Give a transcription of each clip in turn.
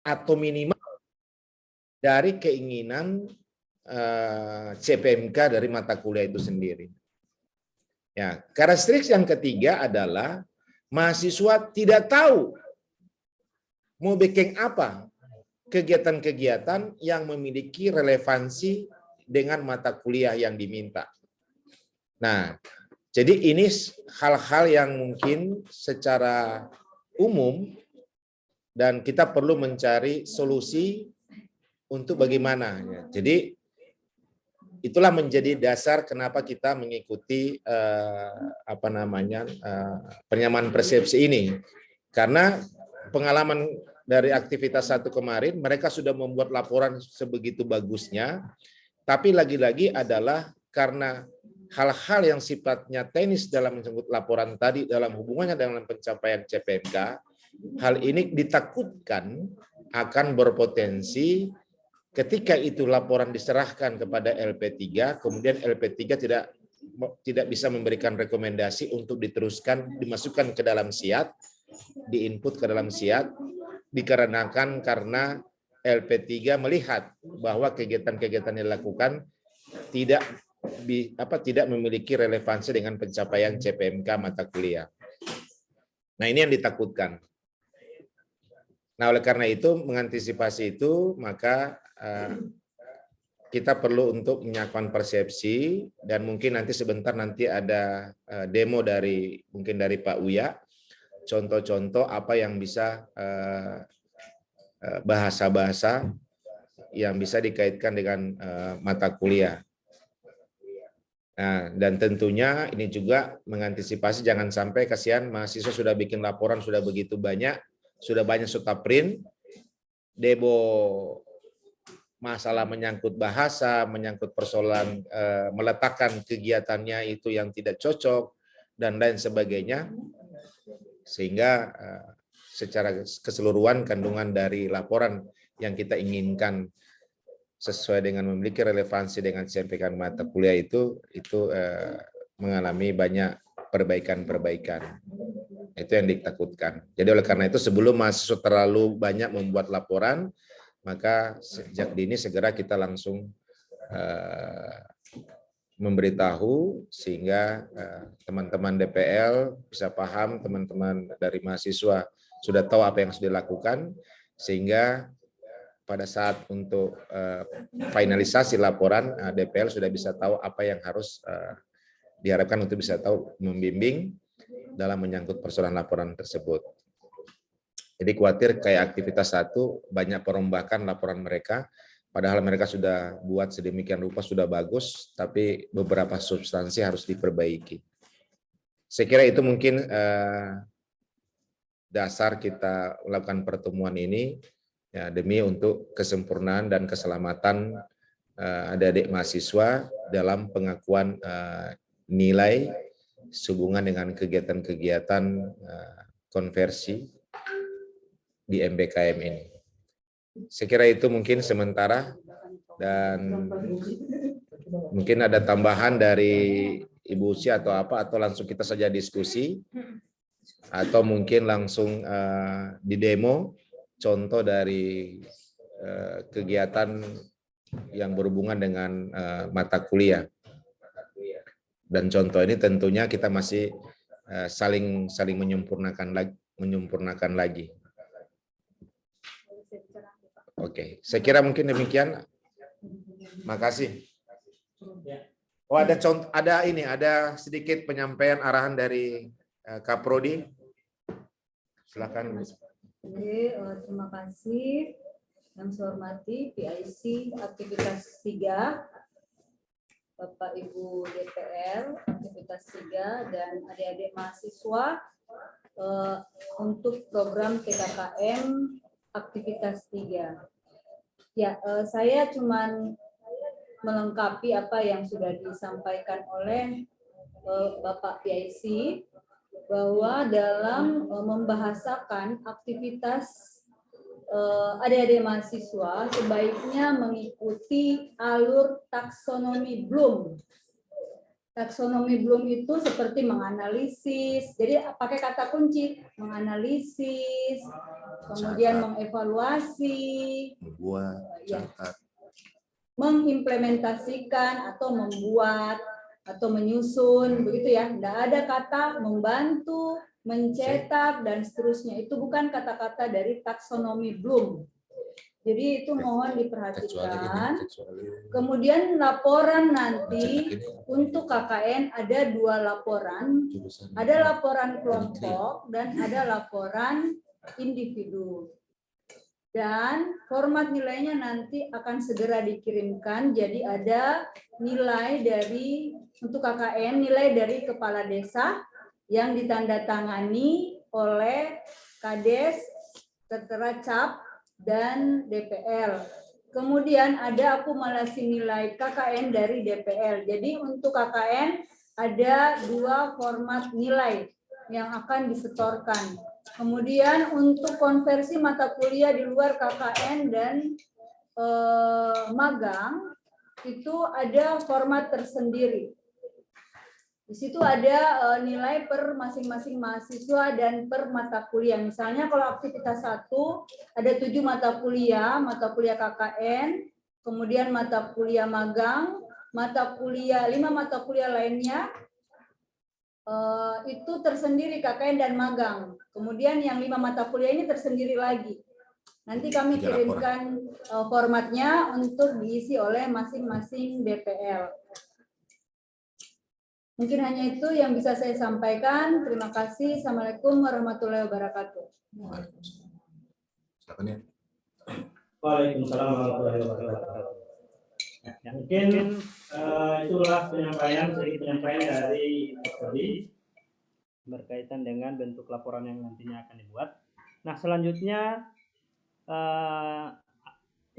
atau minimal dari keinginan CPMK dari mata kuliah itu sendiri. Ya, karakteristik yang ketiga adalah mahasiswa tidak tahu mau bikin apa kegiatan-kegiatan yang memiliki relevansi dengan mata kuliah yang diminta. Nah, jadi ini hal-hal yang mungkin secara umum dan kita perlu mencari solusi untuk bagaimana. Jadi itulah menjadi dasar kenapa kita mengikuti penyamaan persepsi ini. Karena pengalaman dari aktivitas 1 kemarin, mereka sudah membuat laporan sebegitu bagusnya, tapi lagi-lagi adalah karena hal-hal yang sifatnya teknis dalam menyebut laporan tadi dalam hubungannya dengan pencapaian CPMK, hal ini ditakutkan akan berpotensi ketika itu laporan diserahkan kepada LP3, kemudian LP3 tidak bisa memberikan rekomendasi untuk diteruskan, dimasukkan ke dalam SIAT, diinput ke dalam SIAT, dikarenakan karena LP3 melihat bahwa kegiatan-kegiatan yang dilakukan tidak memiliki relevansi dengan pencapaian CPMK mata kuliah. Nah, ini yang ditakutkan. Nah, oleh karena itu, mengantisipasi itu, maka kita perlu untuk menyiapkan persepsi, dan mungkin nanti sebentar ada demo mungkin dari Pak Uya, contoh-contoh apa yang bisa bahasa-bahasa yang bisa dikaitkan dengan mata kuliah. Nah, dan tentunya ini juga mengantisipasi jangan sampai kasihan mahasiswa sudah bikin laporan sudah begitu banyak, sudah banyak suka print, demo masalah menyangkut bahasa, menyangkut persoalan meletakkan kegiatannya itu yang tidak cocok, dan lain sebagainya, sehingga secara keseluruhan kandungan dari laporan yang kita inginkan sesuai dengan memiliki relevansi dengan CPMK mata kuliah itu mengalami banyak perbaikan-perbaikan. Itu yang ditakutkan. Jadi oleh karena itu sebelum mahasiswa terlalu banyak membuat laporan, maka sejak dini segera kita langsung memberitahu sehingga teman-teman DPL bisa paham, teman-teman dari mahasiswa sudah tahu apa yang harus dilakukan, sehingga pada saat untuk finalisasi laporan, DPL sudah bisa tahu apa yang harus diharapkan untuk bisa tahu membimbing dalam menyangkut persoalan laporan tersebut. Jadi khawatir kayak aktivitas 1 banyak perombakan laporan mereka, padahal mereka sudah buat sedemikian rupa sudah bagus, tapi beberapa substansi harus diperbaiki. Saya kira itu mungkin dasar kita melakukan pertemuan ini. Ya, demi untuk kesempurnaan dan keselamatan adik-adik mahasiswa dalam pengakuan nilai sehubungan dengan kegiatan-kegiatan konversi di MBKM ini. Saya kira itu mungkin sementara, dan mungkin ada tambahan dari Ibu Uci atau apa, atau langsung kita saja diskusi, atau mungkin langsung di demo contoh dari kegiatan yang berhubungan dengan mata kuliah. Dan contoh ini tentunya kita masih saling menyempurnakan lagi. Oke, saya kira mungkin demikian. Makasih. Oh, ada sedikit penyampaian arahan dari Kaprodi. Silakan. Oke, terima kasih. Yang saya hormati PIC aktivitas 3, Bapak Ibu DPR aktivitas 3, dan adik-adik mahasiswa untuk program TKKM aktivitas 3. Ya, saya cuman melengkapi apa yang sudah disampaikan oleh Bapak PIC, bahwa dalam membahasakan aktivitas adik-adik mahasiswa sebaiknya mengikuti alur taksonomi Bloom. Taksonomi Bloom itu seperti menganalisis, jadi pakai kata kunci, menganalisis, kemudian mengevaluasi, membuat, ya, catat, mengimplementasikan atau membuat atau menyusun, begitu ya. Tidak ada kata membantu, mencetak dan seterusnya. Itu bukan kata-kata dari taksonomi Bloom. Jadi itu mohon diperhatikan. Kemudian laporan nanti untuk KKN ada 2 laporan. Ada laporan kelompok dan ada laporan individu. Dan format nilainya nanti akan segera dikirimkan. Jadi ada nilai dari untuk KKN, nilai dari kepala desa yang ditandatangani oleh Kades, tertera cap dan DPL. Kemudian ada akumulasi nilai KKN dari DPL. Jadi untuk KKN ada 2 format nilai yang akan disetorkan. Kemudian untuk konversi mata kuliah di luar KKN dan magang itu ada format tersendiri. Di situ ada nilai per masing-masing mahasiswa dan per mata kuliah. Misalnya kalau aktivitas 1 ada 7 mata kuliah KKN, kemudian mata kuliah magang, 5 mata kuliah lainnya itu tersendiri KKN dan magang. Kemudian yang 5 mata kuliah ini tersendiri lagi. Nanti kami kirimkan formatnya untuk diisi oleh masing-masing BPL. Mungkin hanya itu yang bisa saya sampaikan. Terima kasih. Assalamualaikum warahmatullahi wabarakatuh. Waalaikumsalam warahmatullahi wabarakatuh. Ya, mungkin itulah sedikit penyampaian dari Pak Rodi berkaitan dengan bentuk laporan yang nantinya akan dibuat. Nah, selanjutnya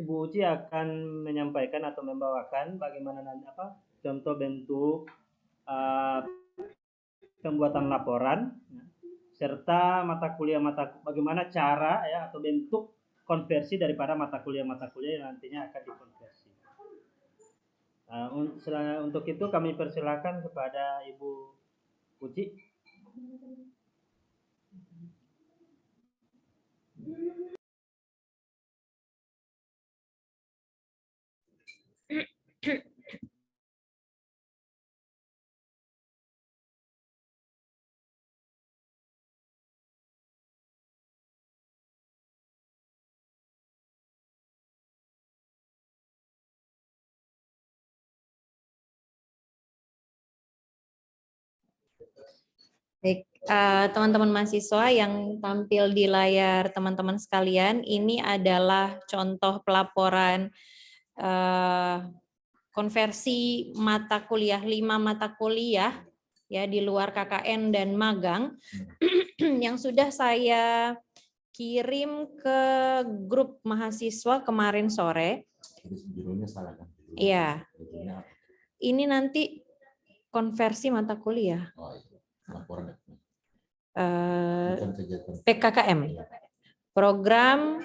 Ibu Uci akan menyampaikan atau membawakan bagaimana contoh bentuk pembuatan laporan serta bagaimana cara ya atau bentuk konversi daripada mata kuliah yang nantinya akan dikonversi. Untuk itu kami persilakan kepada Ibu Uci. Baik, teman-teman mahasiswa yang tampil di layar teman-teman sekalian, ini adalah contoh pelaporan konversi mata kuliah, 5 mata kuliah ya di luar KKN dan magang yang sudah saya kirim ke grup mahasiswa kemarin sore. Iya. Ini nanti konversi mata kuliah. PKKM, program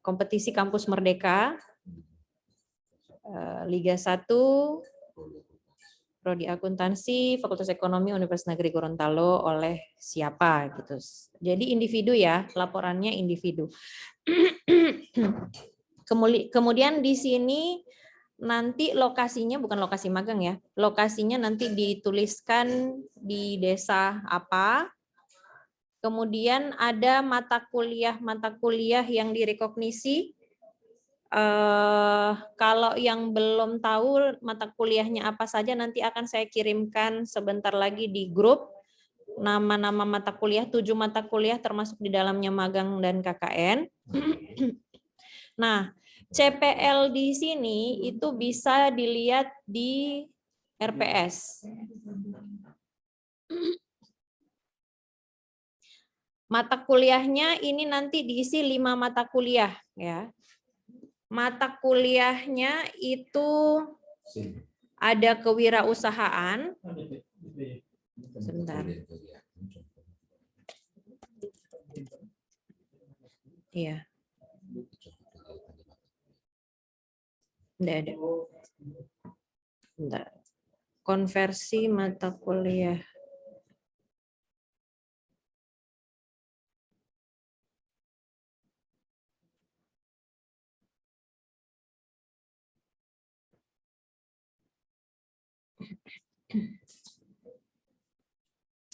kompetisi kampus merdeka, Liga 1, Prodi Akuntansi, Fakultas Ekonomi Universitas Negeri Gorontalo oleh siapa gitu. Jadi individu ya, laporannya individu. Kemudian di sini nanti lokasinya bukan lokasi magang ya, lokasinya nanti dituliskan di desa apa. Kemudian ada mata kuliah yang direkognisi. Kalau yang belum tahu mata kuliahnya apa saja nanti akan saya kirimkan sebentar lagi di grup. Nama-nama mata kuliah, 7 mata kuliah termasuk di dalamnya magang dan KKN. Nah, CPL di sini itu bisa dilihat di RPS. Mata kuliahnya ini nanti diisi 5 mata kuliah ya. Mata kuliahnya itu ada kewirausahaan. Sebentar. Iya. Enggak ada. Bentar. Konversi mata kuliah.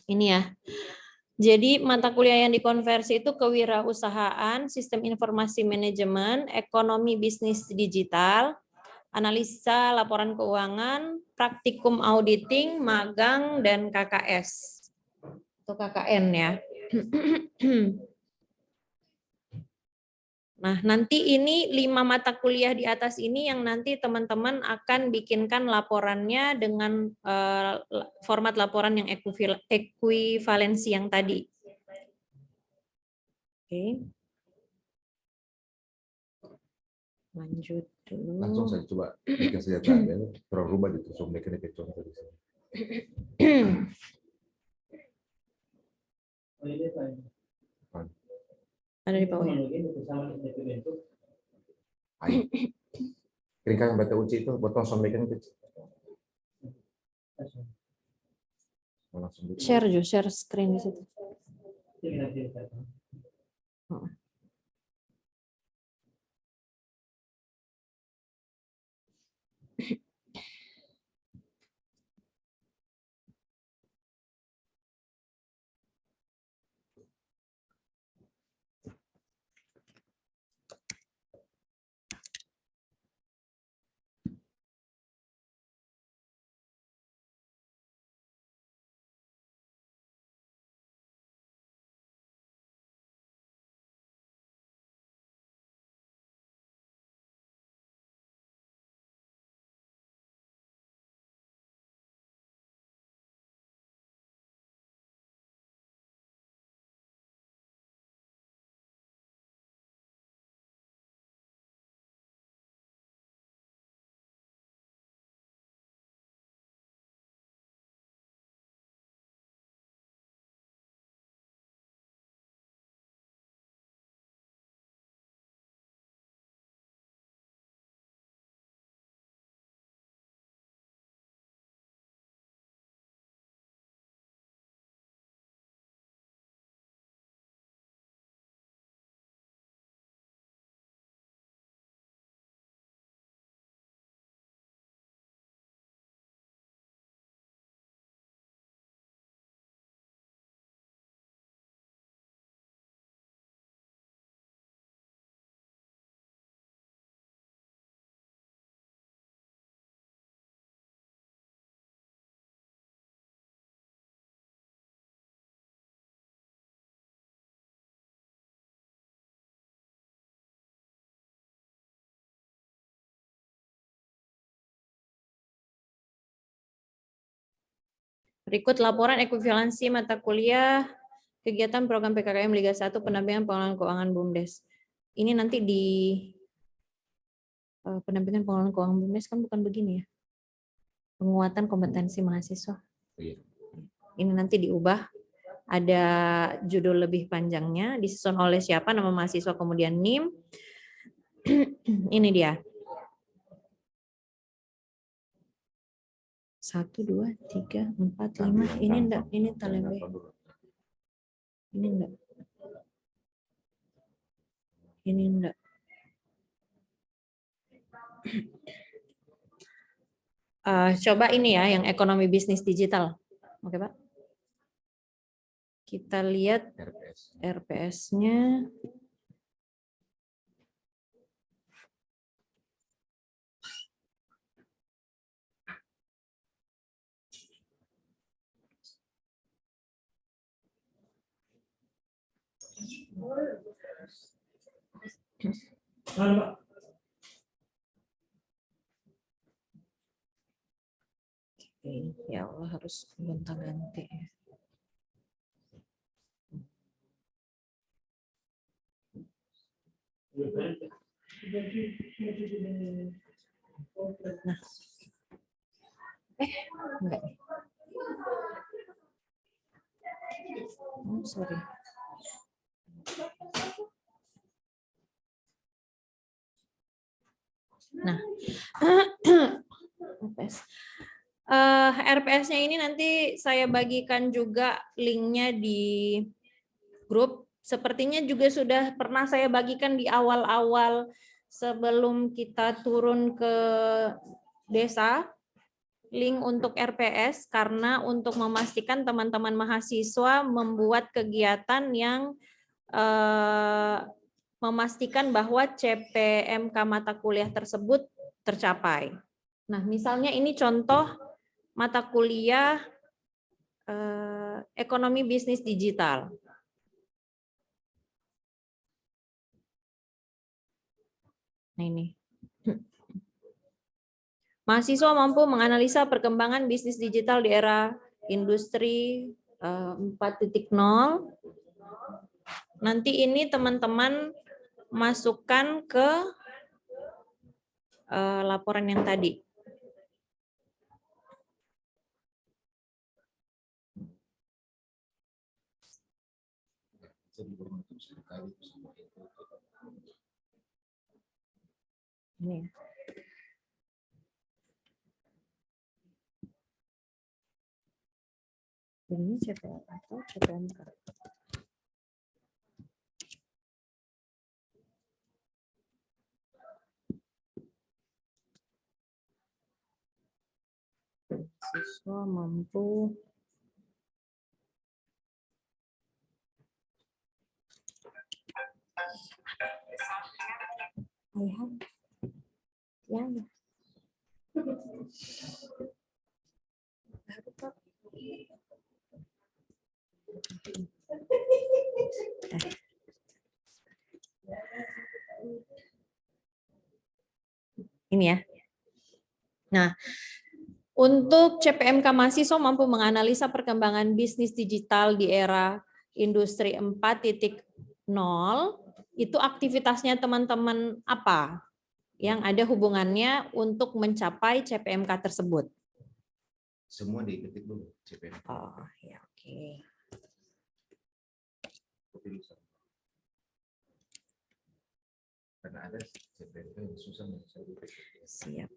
Ini ya. Jadi mata kuliah yang dikonversi itu kewirausahaan, sistem informasi manajemen, ekonomi bisnis digital, analisa laporan keuangan, praktikum auditing, magang, dan KKS. Atau KKN ya. Nah, nanti ini 5 mata kuliah di atas ini yang nanti teman-teman akan bikinkan laporannya dengan format laporan yang ekuivalensi yang tadi. Oke. Lanjut dulu. Langsung saya coba dikasih tabel, terus rubah gitu, so mekanik contoh di sini. Ada di bawah. Keringkan yang bata uji itu, potong so mekanik. Share Jo, share screen di situ. Berikut laporan ekuivalensi mata kuliah kegiatan program PKKM Liga 1 pendampingan pengelolaan keuangan BUMDes. Ini nanti di pendampingan pengelolaan keuangan BUMDes kan bukan begini ya. Penguatan kompetensi mahasiswa. Ini nanti diubah, ada judul lebih panjangnya, disusun oleh siapa, nama mahasiswa, kemudian NIM. Ini dia. 1, 2, 3, 4, 5. Ini enggak, ini talebe. Ini enggak. Ini enggak. Coba ini ya, yang ekonomi bisnis digital. Oke, Pak. Kita lihat RPS-nya. Ya Allah, harus gonta-ganti. Nah, enggak. Oh, sorry. Nah, RPS-nya ini nanti saya bagikan juga linknya di grup. Sepertinya juga sudah pernah saya bagikan di awal-awal sebelum kita turun ke desa. link untuk RPS karena untuk memastikan teman-teman mahasiswa membuat kegiatan yang memastikan bahwa CPMK mata kuliah tersebut tercapai. Nah, misalnya ini contoh mata kuliah ekonomi bisnis digital. Nah, ini. Mahasiswa mampu menganalisa perkembangan bisnis digital di era industri 4.0. Nanti ini teman-teman masukkan ke laporan yang tadi. Ini. Ini CPM atau CPMK? Siswa mampu ya. Ini ya. Nah, untuk CPMK mahasiswa mampu menganalisa perkembangan bisnis digital di era industri 4.0, itu aktivitasnya teman-teman apa yang ada hubungannya untuk mencapai CPMK tersebut? Semua diketik dulu CPMK. Oh, ya oke. Karena ada CPMK yang susah mencari. Siap.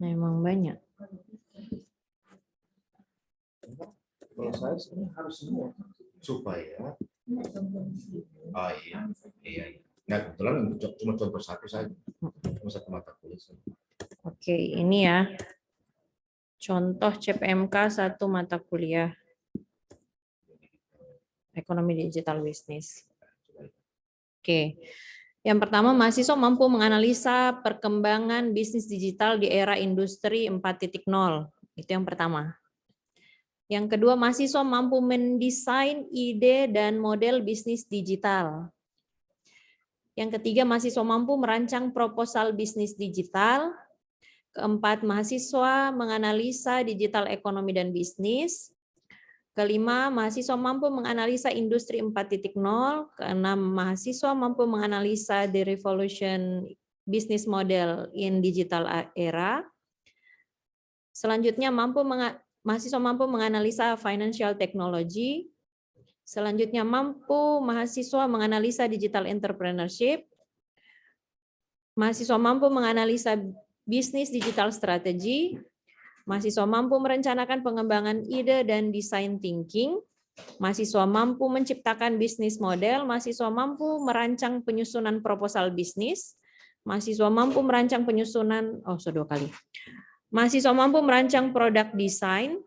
Memang banyak. Kalau saya sebenarnya harus semua supaya iya. Nah, kebetulan cuma contoh satu saja, cuma satu mata kuliah. Oke, ini ya. Contoh CPMK satu mata kuliah ekonomi digital bisnis. Oke. Yang pertama, mahasiswa mampu menganalisa perkembangan bisnis digital di era industri 4.0. Itu yang pertama. Yang kedua, mahasiswa mampu mendesain ide dan model bisnis digital. Yang ketiga, mahasiswa mampu merancang proposal bisnis digital. Keempat, mahasiswa menganalisa digital ekonomi dan bisnis. Kelima, mahasiswa mampu menganalisa industri 4.0. Keenam, mahasiswa mampu menganalisa the revolution business model in digital era. Selanjutnya, mahasiswa mampu menganalisa financial technology. Selanjutnya, mahasiswa menganalisa digital entrepreneurship. Mahasiswa mampu menganalisa bisnis digital strategy. Mahasiswa mampu merencanakan pengembangan ide dan design thinking. Mahasiswa mampu menciptakan bisnis model. Mahasiswa mampu merancang penyusunan proposal bisnis. Mahasiswa mampu merancang penyusunan, sudah 2 kali. Mahasiswa mampu merancang produk desain.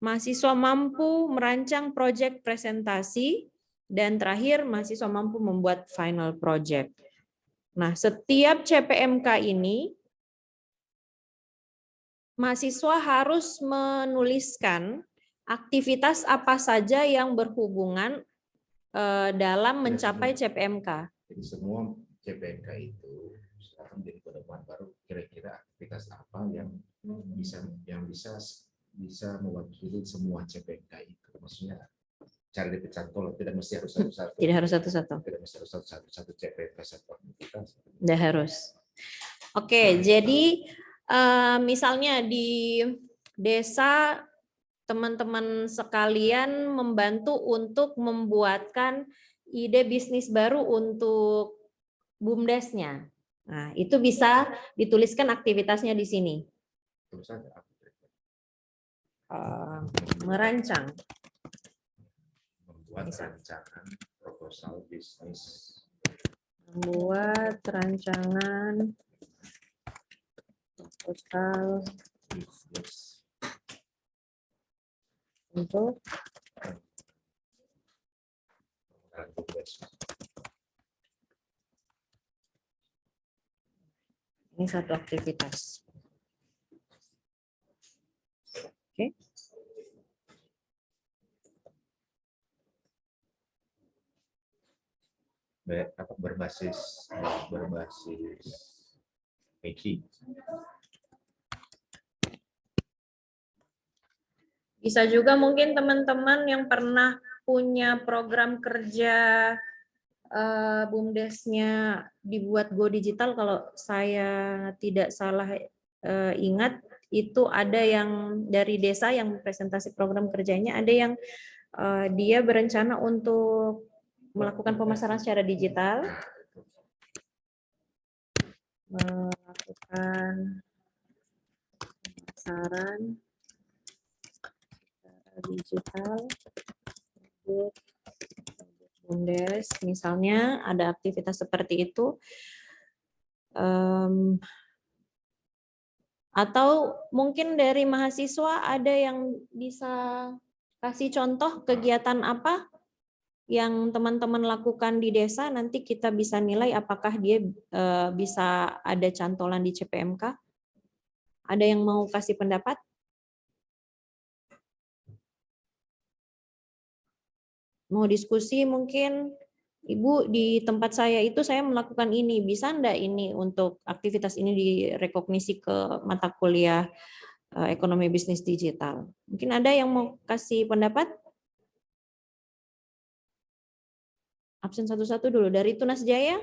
Mahasiswa mampu merancang proyek presentasi. Dan terakhir, mahasiswa mampu membuat final project. Nah, setiap CPMK ini, mahasiswa harus menuliskan aktivitas apa saja yang berhubungan dalam mencapai CPMK. Jadi semua CPMK itu sekarang jadi pedoman baru, kira-kira aktivitas apa yang bisa mewakili semua CPMK itu. Maksudnya cari di Pecantol, tidak mesti harus satu-satu. Tidak harus satu-satu. Tidak mesti harus satu CPMK satu aktivitas. Tidak harus. Oke, jadi misalnya di desa teman-teman sekalian membantu untuk membuatkan ide bisnis baru untuk BUMDes-nya. Nah, itu bisa dituliskan aktivitasnya di sini. Terus saja. Merancang. Membuat rancangan proposal bisnis. Membuat rancangan proposal Bisnis. untuk ini satu aktivitas. Oke. Berbasis Eki. Bisa juga mungkin teman-teman yang pernah punya program kerja BUMDes-nya dibuat Go Digital, kalau saya tidak salah ingat, itu ada yang dari desa yang presentasi program kerjanya, ada yang dia berencana untuk melakukan pemasaran secara digital, melakukan pemasaran secara digital untuk BUMDes, misalnya ada aktivitas seperti itu. Atau mungkin dari mahasiswa ada yang bisa kasih contoh kegiatan apa yang teman-teman lakukan di desa, nanti kita bisa nilai apakah dia bisa ada cantolan di CPMK. Ada yang mau kasih pendapat? Mau diskusi mungkin, Ibu, di tempat saya itu saya melakukan ini, bisa enggak ini untuk aktivitas ini direkognisi ke mata kuliah ekonomi bisnis digital? Mungkin ada yang mau kasih pendapat? Absen satu-satu dulu. Dari Tunas Jaya?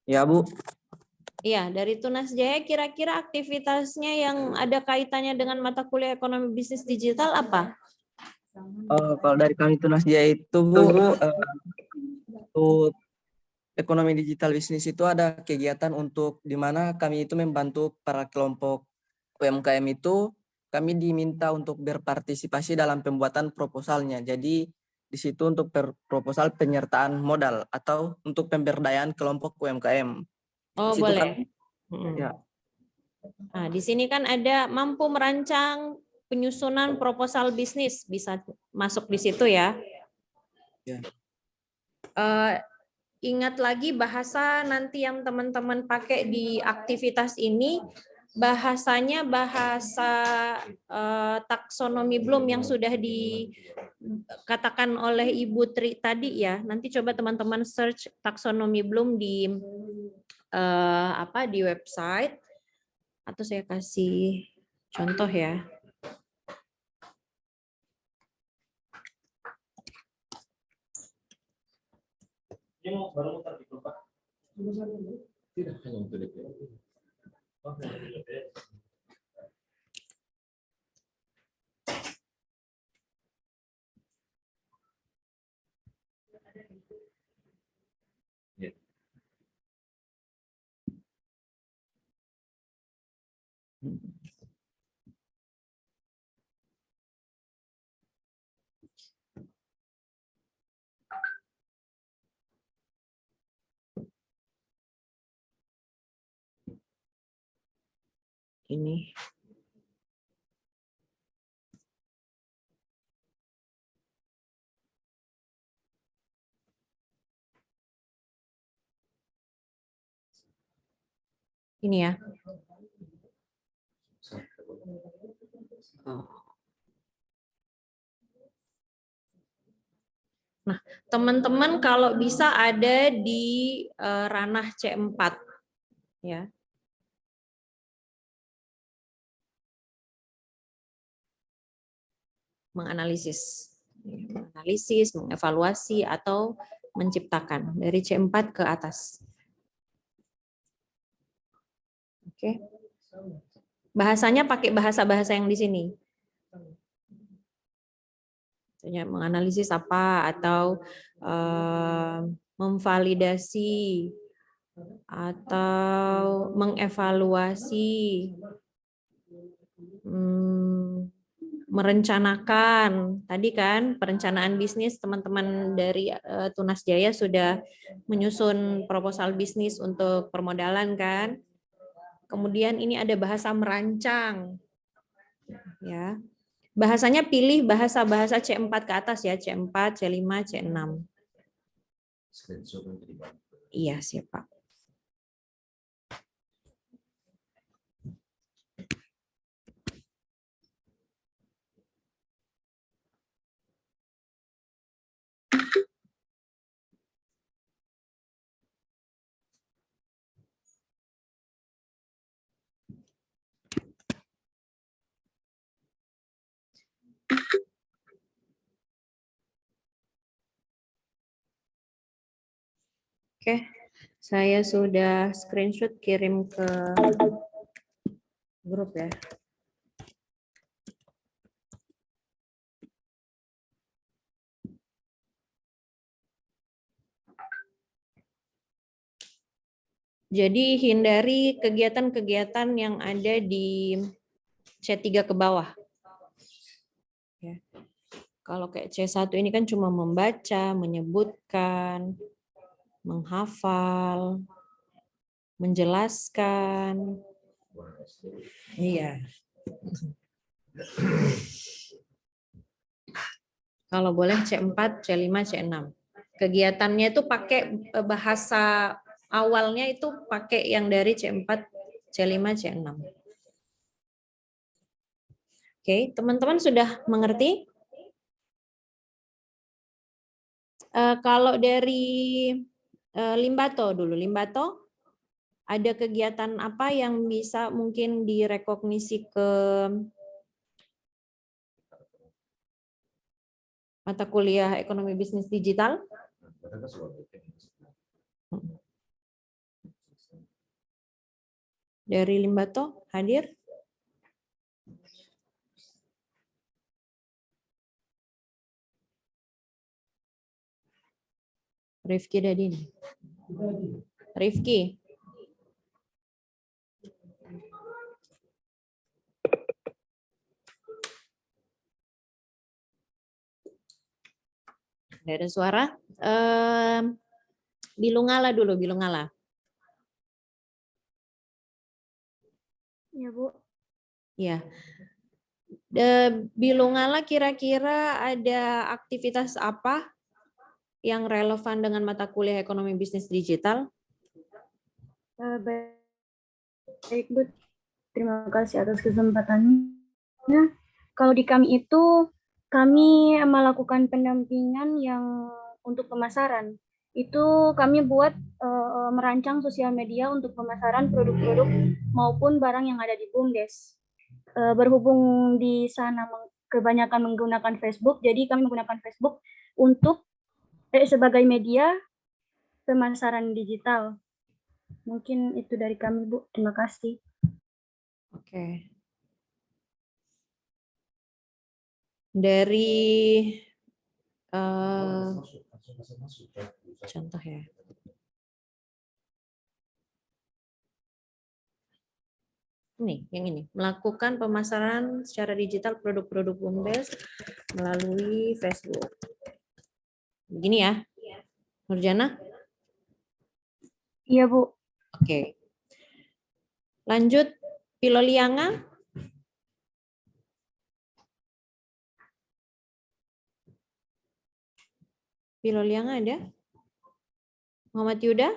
Ya, Bu. Iya, dari Tunas Jaya kira-kira aktivitasnya yang ada kaitannya dengan mata kuliah ekonomi bisnis digital apa? Kalau dari kami Tunas Jaya itu, Bu, untuk ekonomi digital bisnis itu ada kegiatan untuk di mana kami itu membantu para kelompok UMKM itu, kami diminta untuk berpartisipasi dalam pembuatan proposalnya. Jadi di situ untuk proposal penyertaan modal atau untuk pemberdayaan kelompok UMKM. Oh, Situ boleh. ya. Nah, di sini kan ada mampu merancang penyusunan proposal bisnis, bisa masuk di situ ya. Ya. Ingat lagi bahasa nanti yang teman-teman pakai di aktivitas ini, bahasanya bahasa taksonomi Bloom yang sudah dikatakan oleh Ibu Tri tadi ya. Nanti coba teman-teman search taksonomi Bloom di di website, atau saya kasih contoh ya. Ini mau baru muter gitu, Pak? Tidak hanya untuk DPR. Ya. Ini. Ini ya. Nah, teman-teman kalau bisa ada di ranah C4 ya. Menganalisis, mengevaluasi atau menciptakan dari C4 ke atas. Oke. Bahasanya pakai bahasa-bahasa yang di sini. Menganalisis apa atau memvalidasi atau mengevaluasi, merencanakan. Tadi kan perencanaan bisnis, teman-teman dari Tunas Jaya sudah menyusun proposal bisnis untuk permodalan kan. Kemudian ini ada bahasa merancang. Ya. Bahasanya pilih bahasa-bahasa C4 ke atas ya, C4, C5, C6. Iya, siap Pak. Oke, saya sudah screenshot kirim ke grup ya. Jadi hindari kegiatan-kegiatan yang ada di C3 ke bawah. Ya. Kalau kayak C1 ini kan cuma membaca, menyebutkan, menghafal, menjelaskan. Iya. Kalau boleh C4, C5, C6. Kegiatannya itu pakai bahasa awalnya itu pakai yang dari C4, C5, C6. Oke, teman-teman sudah mengerti? Kalau dari Limbato dulu, Limbato ada kegiatan apa yang bisa mungkin direkognisi ke mata kuliah ekonomi bisnis digital? Dari Limbato hadir? Rifki Dadin. Rifki. Tidak ada suara. Bilungala dulu, Bilungala. Ya, Bu. Ya. Bilungala kira-kira ada aktivitas apa yang relevan dengan mata kuliah ekonomi bisnis digital? Baik, Bu. Terima kasih atas kesempatannya. Kalau di kami itu, kami melakukan pendampingan yang untuk pemasaran. Itu kami buat merancang sosial media untuk pemasaran produk-produk maupun barang yang ada di BUMDes. Berhubung di sana kebanyakan menggunakan Facebook, jadi kami menggunakan Facebook untuk sebagai media pemasaran digital. Mungkin itu dari kami, Bu. Terima kasih. Oke. Dari Contoh ya. Ini, yang ini. Melakukan pemasaran secara digital produk-produk BUMDes melalui Facebook. Begini ya, Nurjana? Iya, Bu. Oke. Lanjut, Pilolianga. Pilolianga ada? Muhammad Yuda?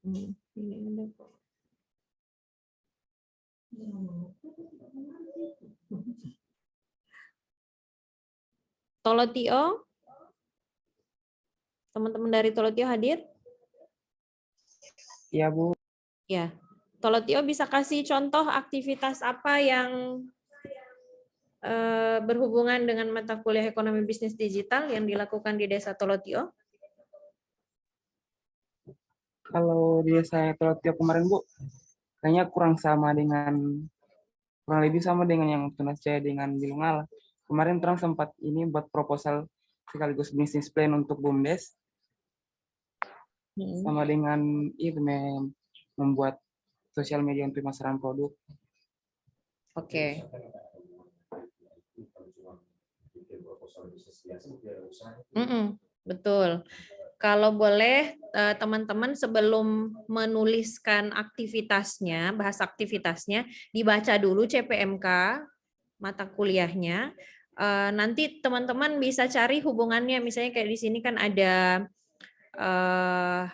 Ini ada. Tolotio? Teman-teman dari Tolotio hadir? Iya, Bu. Ya. Tolotio bisa kasih contoh aktivitas apa yang berhubungan dengan mata kuliah ekonomi bisnis digital yang dilakukan di Desa Tolotio? Kalau di saya Tolotio kemarin, Bu, kayaknya kurang lebih sama dengan yang Tunas Jaya dengan Bilungala. Kemarin Terang sempat ini buat proposal sekaligus bisnis plan untuk BUMDes, sama dengan itu membuat sosial media untuk pemasaran produk. Oke. Betul. Kalau boleh teman-teman sebelum menuliskan aktivitasnya, bahas aktivitasnya, dibaca dulu CPMK mata kuliahnya. Nanti teman-teman bisa cari hubungannya, misalnya kayak di sini kan ada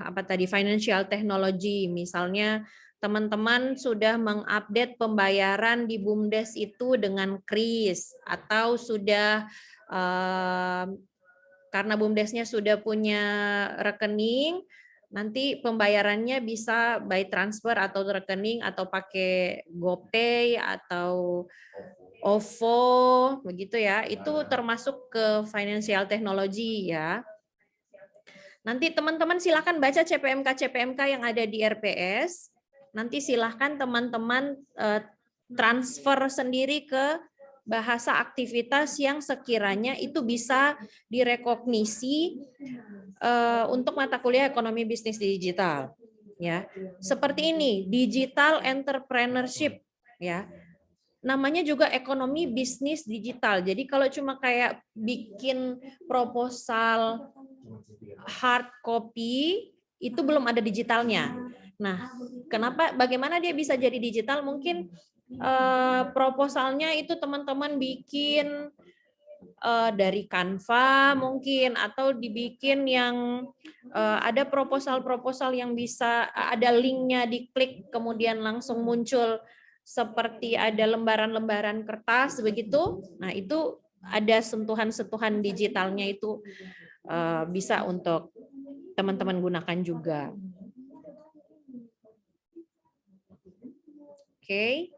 apa tadi, financial technology, misalnya teman-teman sudah mengupdate pembayaran di BUMDes itu dengan KRIS, atau sudah karena BUMDesnya sudah punya rekening, nanti pembayarannya bisa by transfer atau rekening atau pakai GoPay atau OVO, begitu ya. Itu termasuk ke financial technology ya. Nanti teman-teman silakan baca CPMK yang ada di RPS. Nanti silakan teman-teman transfer sendiri ke bahasa aktivitas yang sekiranya itu bisa direkognisi untuk mata kuliah ekonomi bisnis digital. Ya, seperti ini, digital entrepreneurship, ya. Namanya juga ekonomi bisnis digital. Jadi kalau cuma kayak bikin proposal hard copy itu belum ada digitalnya. Nah, bagaimana dia bisa jadi digital? Mungkin proposalnya itu teman-teman bikin dari Canva mungkin, atau dibikin yang ada proposal-proposal yang bisa ada linknya, diklik kemudian langsung muncul seperti ada lembaran-lembaran kertas begitu. Nah, itu ada sentuhan-sentuhan digitalnya, itu bisa untuk teman-teman gunakan juga. Oke.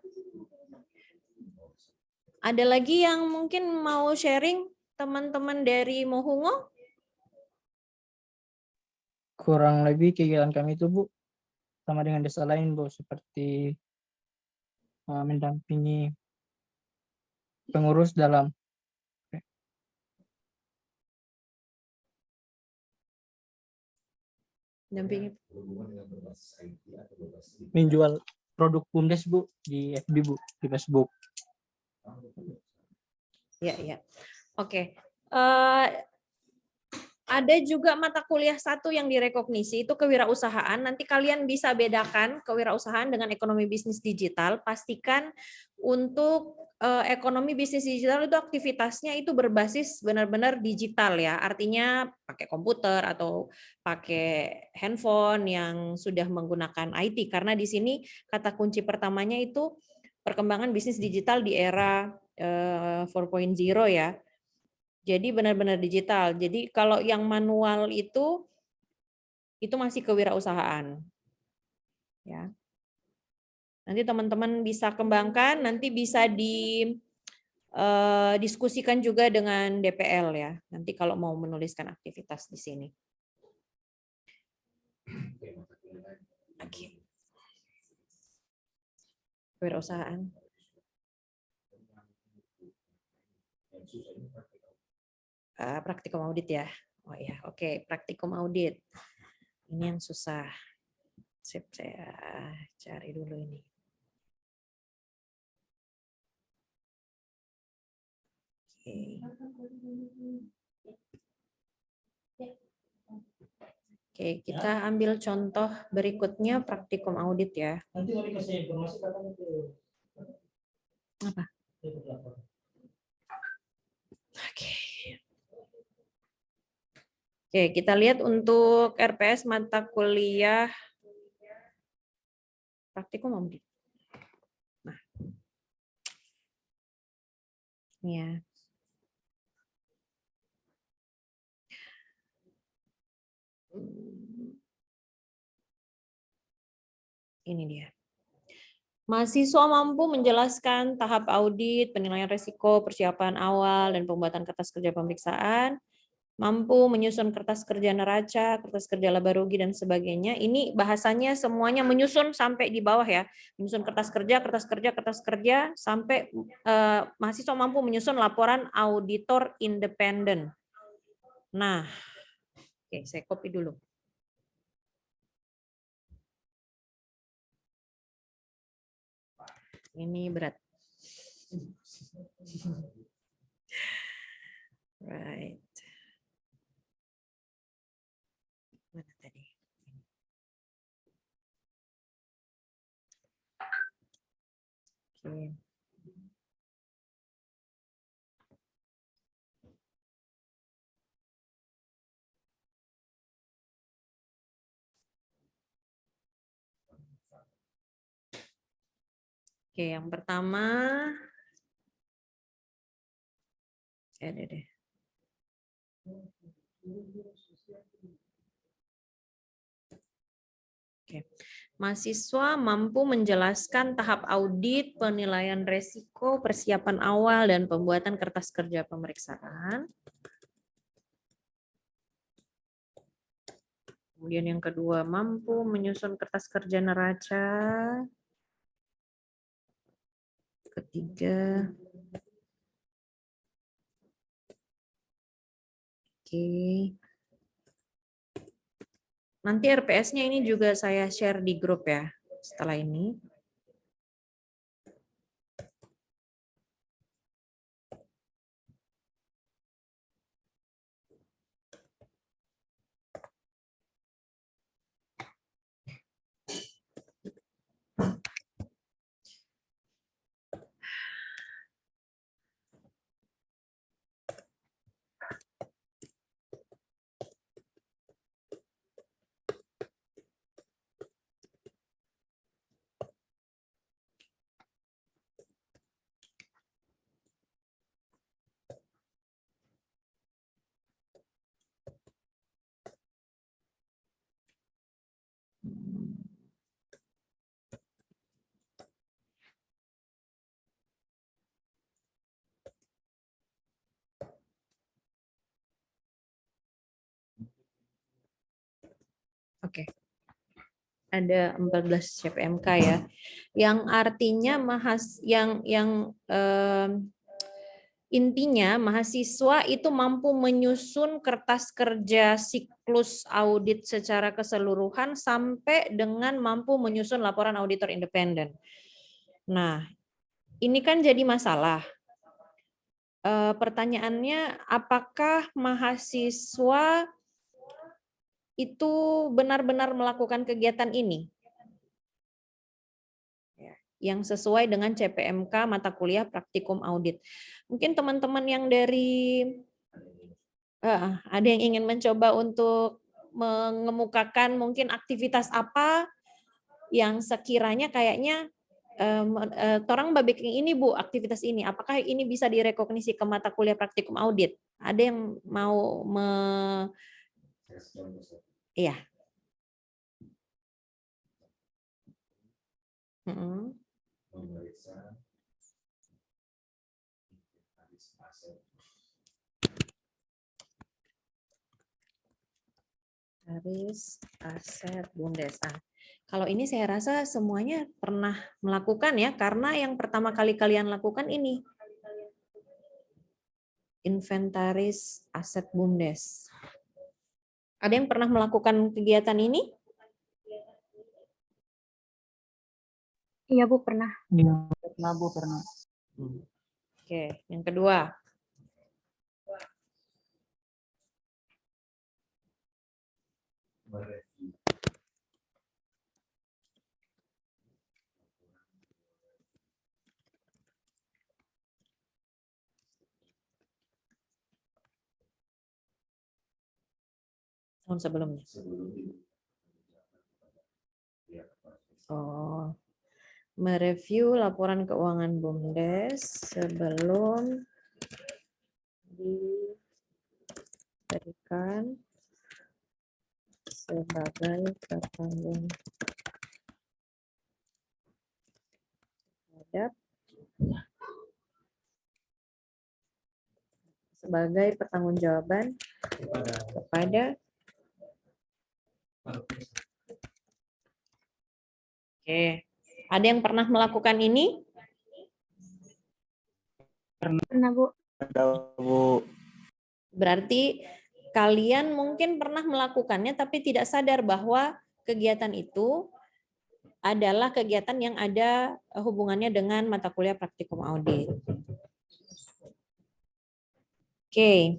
Ada lagi yang mungkin mau sharing, teman-teman dari Mohungo? Kurang lebih kegiatan kami itu, Bu, sama dengan desa lain, Bu, seperti mendampingi pengurus dalam menjual produk BUMDes, Bu, di FB, Bu, di Facebook. Ya. Oke. Ada juga mata kuliah satu yang direkognisi, itu kewirausahaan. Nanti kalian bisa bedakan kewirausahaan dengan ekonomi bisnis digital. Pastikan untuk ekonomi bisnis digital itu aktivitasnya itu berbasis benar-benar digital ya. Artinya pakai komputer atau pakai handphone yang sudah menggunakan IT. Karena di sini kata kunci pertamanya itu perkembangan bisnis digital di era 4.0 ya. Jadi benar-benar digital. Jadi kalau yang manual itu masih kewirausahaan. Ya. Nanti teman-teman bisa kembangkan, nanti bisa diskusikan juga dengan DPL ya. Nanti kalau mau menuliskan aktivitas di sini. Oke. Kewirausahaan. Praktikum audit ya. Oh ya, oke, praktikum audit. Ini yang susah. Sip, saya cari dulu ini. Oke, kita ambil contoh berikutnya praktikum audit ya. Nanti mau dikasih informasi kapan itu. Apa? Itu lapor. Oke. Oke, kita lihat untuk RPS mata kuliah praktikum audit. Nah, ini ya. Ini dia. Mahasiswa mampu menjelaskan tahap audit, penilaian risiko, persiapan awal, dan pembuatan kertas kerja pemeriksaan. Mampu menyusun kertas kerja neraca, kertas kerja laba rugi, dan sebagainya. Ini bahasanya semuanya menyusun sampai di bawah ya. Menyusun kertas kerja, sampai mahasiswa mampu menyusun laporan auditor independen. Nah, oke, saya copy dulu. Ini berat. Right. Mana tadi? Oke. Oke, yang pertama, deh. Oke. Mahasiswa mampu menjelaskan tahap audit, penilaian resiko, persiapan awal, dan pembuatan kertas kerja pemeriksaan. Kemudian yang kedua, mampu menyusun kertas kerja neraca. Ketiga, oke. Nanti RPS-nya ini juga saya share di grup ya setelah ini. Oke. Ada 14 CPMK ya. Yang artinya intinya mahasiswa itu mampu menyusun kertas kerja siklus audit secara keseluruhan sampai dengan mampu menyusun laporan auditor independen. Nah, ini kan jadi masalah. Pertanyaannya, apakah mahasiswa itu benar-benar melakukan kegiatan ini yang sesuai dengan CPMK mata kuliah praktikum audit? Mungkin teman-teman yang dari ada yang ingin mencoba untuk mengemukakan mungkin aktivitas apa yang sekiranya kayaknya torang babeking ini Bu, aktivitas ini, apakah ini bisa direkognisi ke mata kuliah praktikum audit? Ada yang mau iya. Garis aset BUMDes. Kalau ini saya rasa semuanya pernah melakukan ya, karena yang pertama kali kalian lakukan ini. Inventaris aset BUMDes. Ada yang pernah melakukan kegiatan ini? Iya Bu, pernah. Pernah Bu, pernah. Oke, yang kedua. Tahun sebelumnya. Oh, mereview laporan keuangan BUMDes sebelum diberikan sebagai pertanggung jawab sebagai pertanggungjawaban kepada Oke. Ada yang pernah melakukan ini? Pernah Bu. Berarti kalian mungkin pernah melakukannya tapi tidak sadar bahwa kegiatan itu adalah kegiatan yang ada hubungannya dengan mata kuliah praktikum audit. Oke.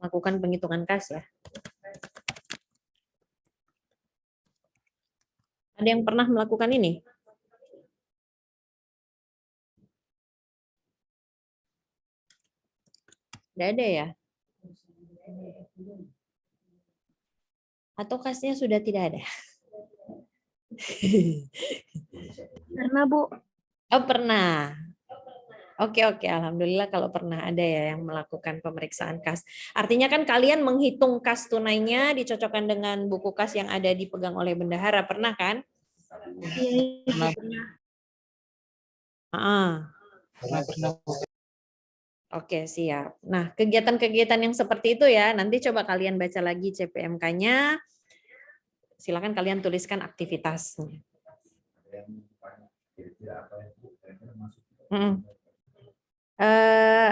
Lakukan penghitungan kas ya. Ada yang pernah melakukan ini? Tidak ada ya? Atau kasnya sudah tidak ada? Pernah Bu. Oh pernah. Oke, alhamdulillah kalau pernah ada ya yang melakukan pemeriksaan kas. Artinya kan kalian menghitung kas tunainya dicocokkan dengan buku kas yang ada dipegang oleh bendahara, pernah kan? Iya, Pernah. Pernah. Oke, siap. Nah, kegiatan-kegiatan yang seperti itu ya, nanti coba kalian baca lagi CPMK-nya. Silakan kalian tuliskan aktivitasnya.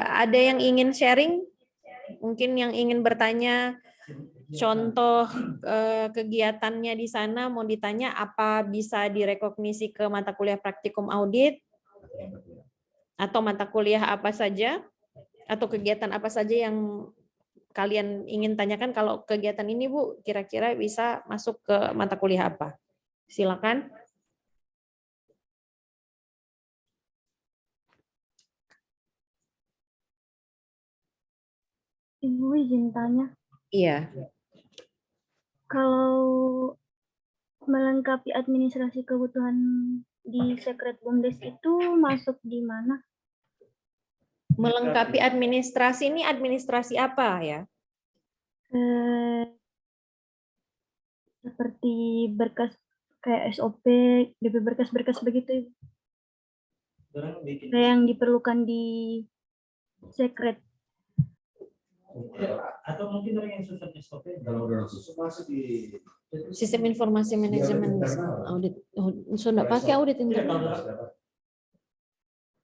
Ada yang ingin sharing? Mungkin yang ingin bertanya contoh kegiatannya di sana, mau ditanya apa bisa direkognisi ke mata kuliah praktikum audit? Atau mata kuliah apa saja? Atau kegiatan apa saja yang kalian ingin tanyakan? Kalau kegiatan ini Bu, kira-kira bisa masuk ke mata kuliah apa? Silakan. Ibu izin tanya. Iya. Kalau melengkapi administrasi kebutuhan di Sekret BUMDes itu masuk di mana? Melengkapi administrasi ini administrasi apa ya? Seperti berkas kayak SOP, DP berkas-berkas begitu. Kayak yang diperlukan di Sekret. Atau mungkin orang yang susun SOP. Kalau udah susun masuk di Sistem informasi manajemen audit. Sudah pakai audit internal.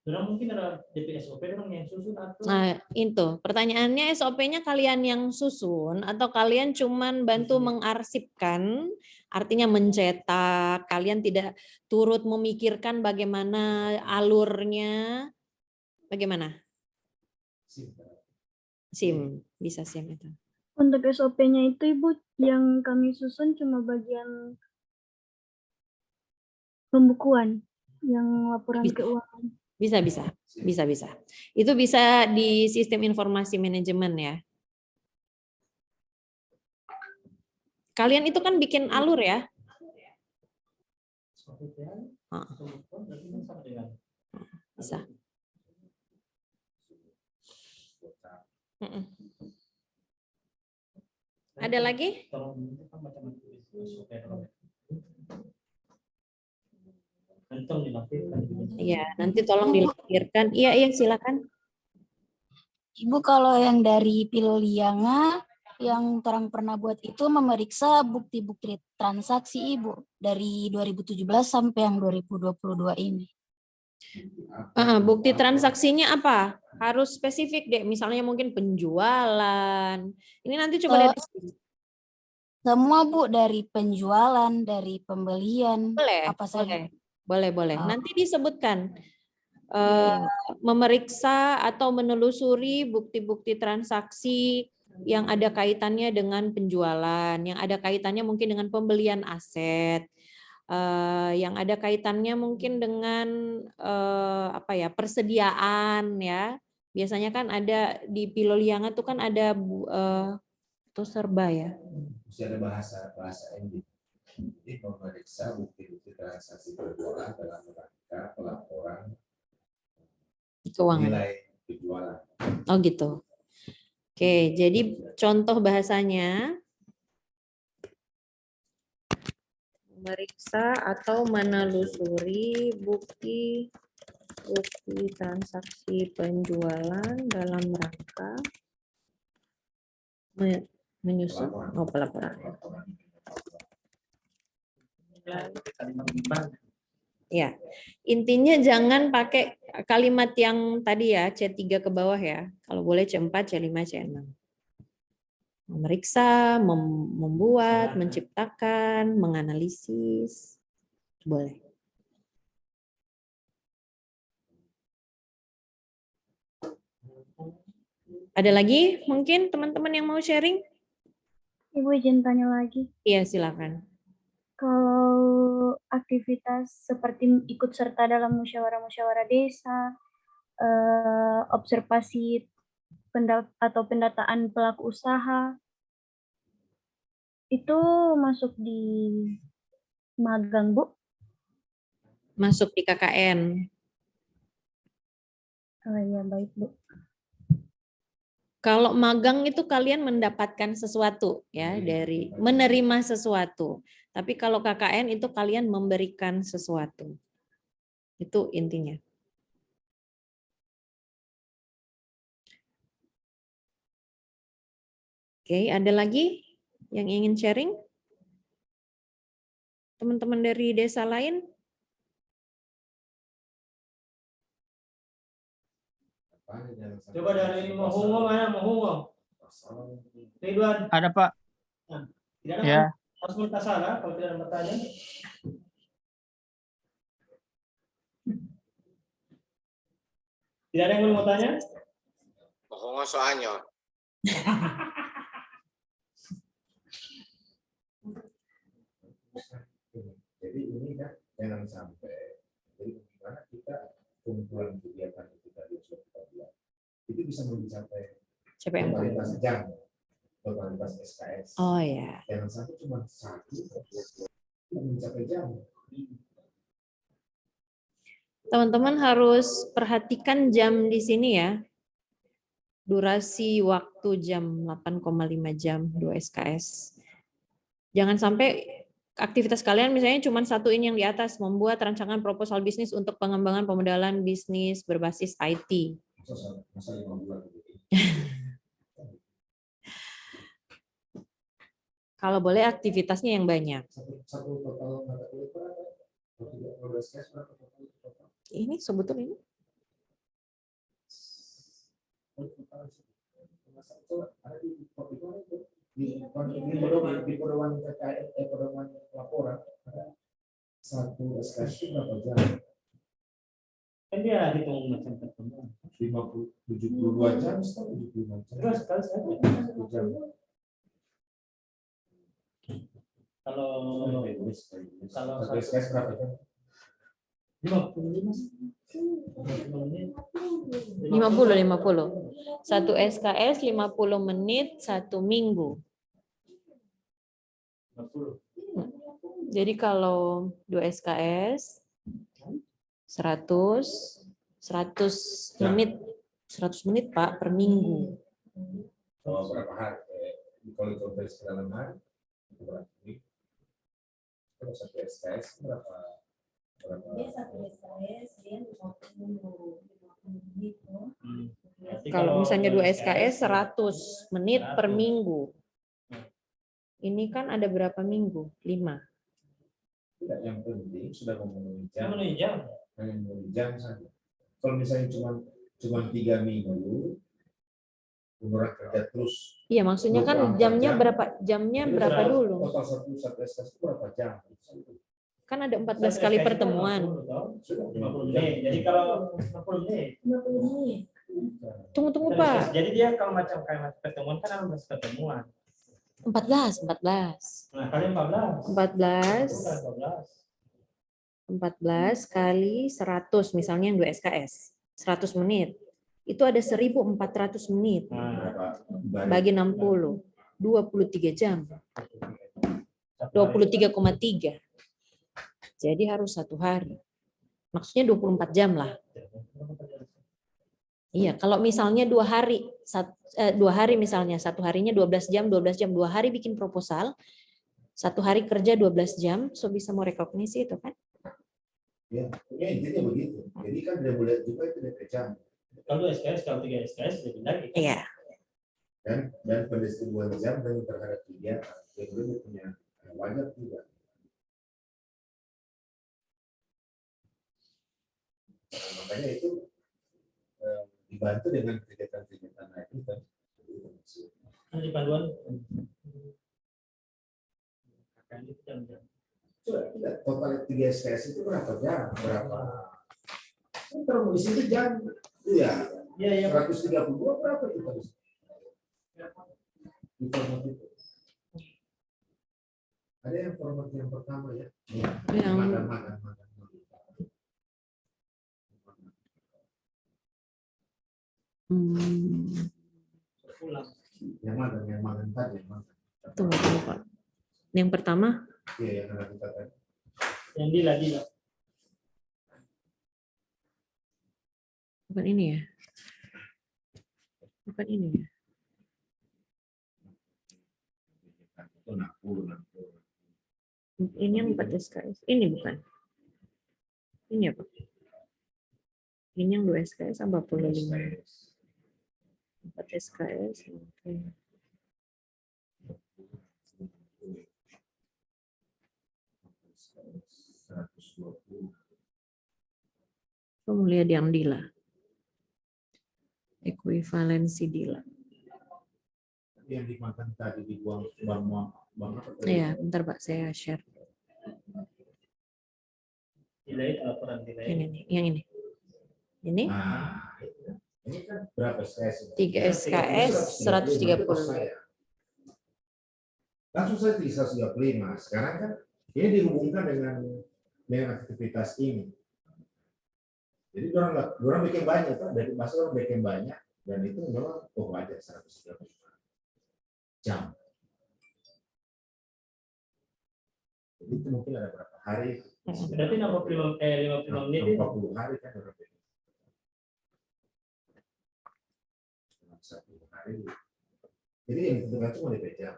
Orang mungkin ada DP SOP orang yang susun atau. Nah, itu pertanyaannya SOP-nya kalian yang susun atau kalian cuman bantu mengarsipkan, artinya mencetak, kalian tidak turut memikirkan bagaimana alurnya, bagaimana? SIM, bisa SIM itu. Untuk SOP-nya itu Ibu, yang kami susun cuma bagian pembukuan, yang laporan keuangan. Bisa. Itu bisa di sistem informasi manajemen ya. Kalian itu kan bikin alur ya? Bisa. Ada lagi? Iya, nanti tolong dilampirkan. Iya, silakan. Ibu, kalau yang dari Pilolianga yang orang pernah buat itu memeriksa bukti-bukti transaksi Ibu dari 2017 sampai yang 2022 ini. Bukti transaksinya apa? Harus spesifik deh. Misalnya mungkin penjualan. Ini nanti coba dari Semua Bu, dari penjualan, dari pembelian, boleh, apa saja. boleh. Oh. Nanti disebutkan Iya, Bu. memeriksa atau menelusuri bukti-bukti transaksi yang ada kaitannya dengan penjualan, yang ada kaitannya mungkin dengan pembelian aset, yang ada kaitannya mungkin dengan persediaan ya. Biasanya kan ada di Pilolianga tuh kan ada itu serba ya. Mesti ada bahasa MD. Jadi memeriksa bukti-bukti transaksi penjualan dalam rangka pelaporan Keuangan. nilai penjualan. Oh gitu. Oke, jadi contoh bahasanya memeriksa atau menelusuri bukti transaksi penjualan dalam rangka menyusun pelaporan. Ya, intinya jangan pakai kalimat yang tadi ya, C3 ke bawah ya. Kalau boleh C4, C5, C6. Memeriksa, membuat, menciptakan, menganalisis. Boleh. Ada lagi mungkin teman-teman yang mau sharing? Ibu izin tanya lagi. Iya, silakan. Kalau aktivitas seperti ikut serta dalam musyawarah-musyawarah desa, observasi atau pendataan pelaku usaha, itu masuk di magang, Bu? Masuk di KKN. Oh iya, baik, Bu. Kalau magang itu kalian mendapatkan sesuatu ya, dari menerima sesuatu. Tapi kalau KKN itu kalian memberikan sesuatu. Itu intinya. Oke, ada lagi yang ingin sharing? Teman-teman dari desa lain? Coba dari Mohungo mana Mohungo? Ridwan. Ada Pak. Tidak ada Ya. harus minta salah kalau tidak ada pertanyaan. Tidak ada yang mau tanya? Mohongo soalnya. Jadi ini kan jangan sampai. Jadi bagaimana kita kumpulan kegiatan itu tadi sudah kita buat, itu bisa mencapai totalitas jam, totalitas SKS. Oh ya. Jangan sampai cuma satu mencapai jam. Teman-teman harus perhatikan jam di sini ya. Durasi waktu jam 8,5 jam 2 SKS. Jangan sampai aktivitas kalian misalnya cuma satu ini yang di atas, membuat rancangan proposal bisnis untuk pengembangan pemodalan bisnis berbasis IT. Kalau boleh aktivitasnya yang banyak. Ini sebetulnya ini. Di pedoman pedoman laporan satu SKS itu berapa jam? Kan dia hitung macam tertentu. 72 jam, 75 jam. Terus sekali jam. Kalau satu SKS berapa jam? 50. Satu SKS 50 menit 1 minggu. Jadi kalau 2 SKS 100 menit 100 menit Pak per minggu. Oh, berapa hari? kalau konversi ke dalam hari berapa? Kalau satu SKS berapa? Dia satu SKS dia 50 gitu. Berarti Kalau misalnya 2 SKS 100 100 menit per minggu. Ini kan ada berapa minggu? 5. Tidak, yang penting sudah memenuhi Saya jam. menuju jam. Hanya memenuhi jam saja. Kalau misalnya cuma 3 minggu, umur kerja terus. Iya, maksudnya kan 24 jamnya jam. berapa? Jamnya Jadi berapa total- dulu? Total satu SKS itu berapa jam? Kan ada 14 Satu kali SKS itu pertemuan. 50 toh? Sudah 50 menit. Jadi kalau 50 menit. 50 menit. Tunggu Terus, Pak. jadi dia kalau macam kayak pertemuan kan ada pertemuan. 14. Nah, kali 14. 14. 14. 14 kali 100 misalnya yang 2 SKS. 100 menit. Itu ada 1.400 menit. Nah, Bagi 60. 23 jam. 23,3. Jadi harus 1 hari. Maksudnya 24 jam lah. Iya, kalau misalnya 2 hari, 2 hari misalnya, 1 harinya 12 jam, 12 jam, 2 hari bikin proposal, 1 hari kerja 12 jam, so bisa mau rekognisi itu kan? Ya, intinya begitu. Jadi kan dia boleh juga itu DP jam. kalau 2 SKS, kalau 3 SKS lebih lagi. Iya. Dan pendistribusian jam dan terhadap kegiatan. Dia boleh punya wajar juga. Nah, makanya itu dibantu dengan kegiatan-kegiatan lain itu kan. Kan di panduan. Kan itu jam-jam. Coba tidak total 3 SKS itu berapa jam? Berapa? Kalau di sini jam, iya. Iya, 132 berapa itu harus? Di format itu. Ada yang format yang pertama ya. Yang Makan. pulang. Yang makan tadi yang makan. Tunggu Pak. Yang pertama, Iya, yang anak kita tadi. Yang dila. bukan ini ya. Bukan ini ya. Itu 60. Ini yang 4 SKS. Ini bukan. Ini apa? Ini yang 2 SKS 45. 4 SKS. Oke. Kemudian yang dila. Ekuivalensi dila. Yang dimakan tadi dibuang bang. Iya, bentar Pak, saya share. Dila itu laporan dila. Ini nih, yang ini. Ini Nah, ini kan berapa SKS? 3 SKS 130. Langsung saya 135. Sekarang kan ini dihubungkan dengan aktivitas ini. Jadi orang bikin banyak kan, dari masa orang bikin banyak dan itu memang wajar 135 jam. Jadi itu mungkin ada berapa hari? Berarti 55 menit itu 40 hari kan berapa? 1 hari. Jadi yang ditentukan cuma DP jam.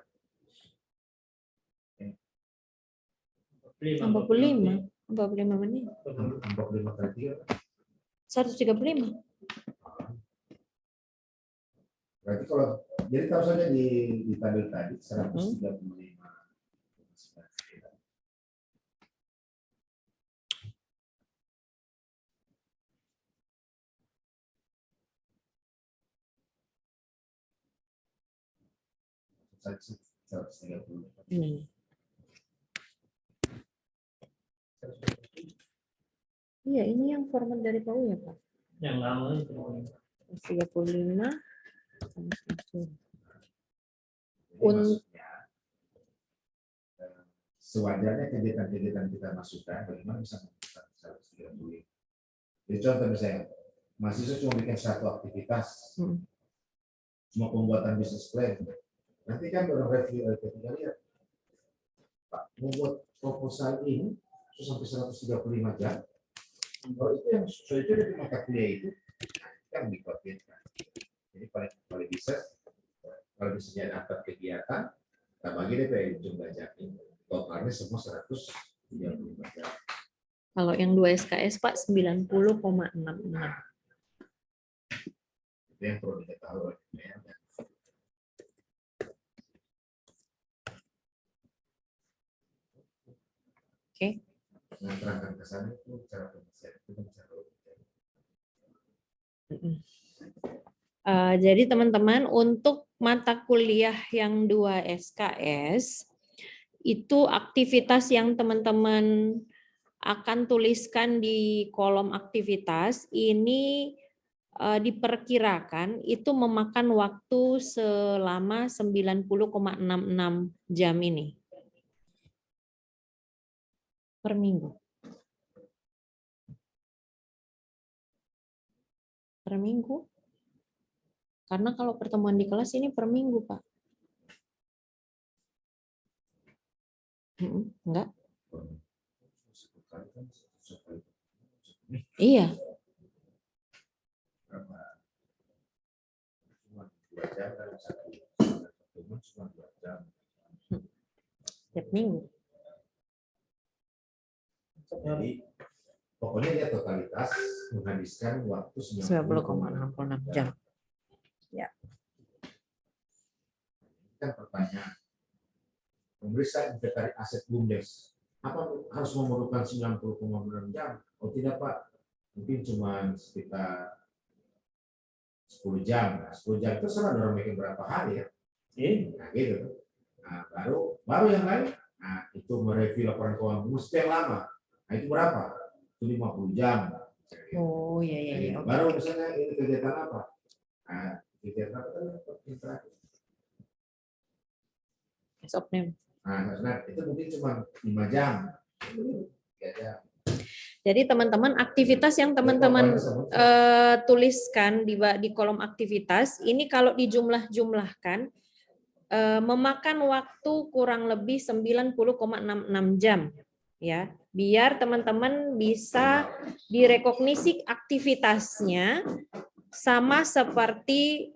45 menit. 45 kali 3. 135. Berarti kalau jadi tahu saja di tabel tadi 135. Ini. Iya, ini yang format dari Pak ya, Pak. yang lama itu. 35. Sewajarnya kegiatan-kegiatan kita masukkan, bagaimana bisa menentukan 135. Jadi contoh misalnya, mahasiswa cuma bikin 1 aktivitas, cuma pembuatan bisnis plan. Nanti kan orang review ketika lihat, Pak, membuat proposal ini sampai 135 jam. Kalau itu yang sesuai itu dari mata kuliah itu kan dikuatkan. Jadi paling bisa Kalau misalnya dapat kegiatan, kita bagi deh dari jumlah jam ini. Totalnya semua 135 jam. Kalau yang 2 SKS Pak 90,66. Itu yang perlu diketahui. Oke. Nah, terangkan ke sana itu cara pengisian itu kan cara Jadi teman-teman untuk mata kuliah yang 2 SKS itu aktivitas yang teman-teman akan tuliskan di kolom aktivitas ini diperkirakan itu memakan waktu selama 90,66 jam ini per minggu. Per minggu. Karena kalau pertemuan di kelas ini per minggu, Pak. Enggak? Iya. Tiap minggu. Jadi pokoknya dia totalitas menghabiskan waktu 90,66 jam. Ya. Kan pertanyaan. Memeriksa inventaris aset BUMDes. Apa harus memerlukan 90,6 jam? Oh tidak Pak. Mungkin cuma sekitar 10 jam. 10 jam itu sama orang bikin berapa hari ya? Nah gitu. Nah, baru yang lain. Nah itu mereview laporan keuangan mesti yang lama. Nah itu berapa? Itu 50 jam. Oh iya iya. Nah, baru misalnya ini kegiatan apa? Nah, kegiatan apa tadi? Nah, itu mungkin cuma 5 jam. 3 jam. Jadi teman-teman aktivitas yang teman-teman tuliskan di kolom aktivitas ini kalau dijumlah-jumlahkan memakan waktu kurang lebih 90,66 jam ya. Biar teman-teman bisa direkognisi aktivitasnya sama seperti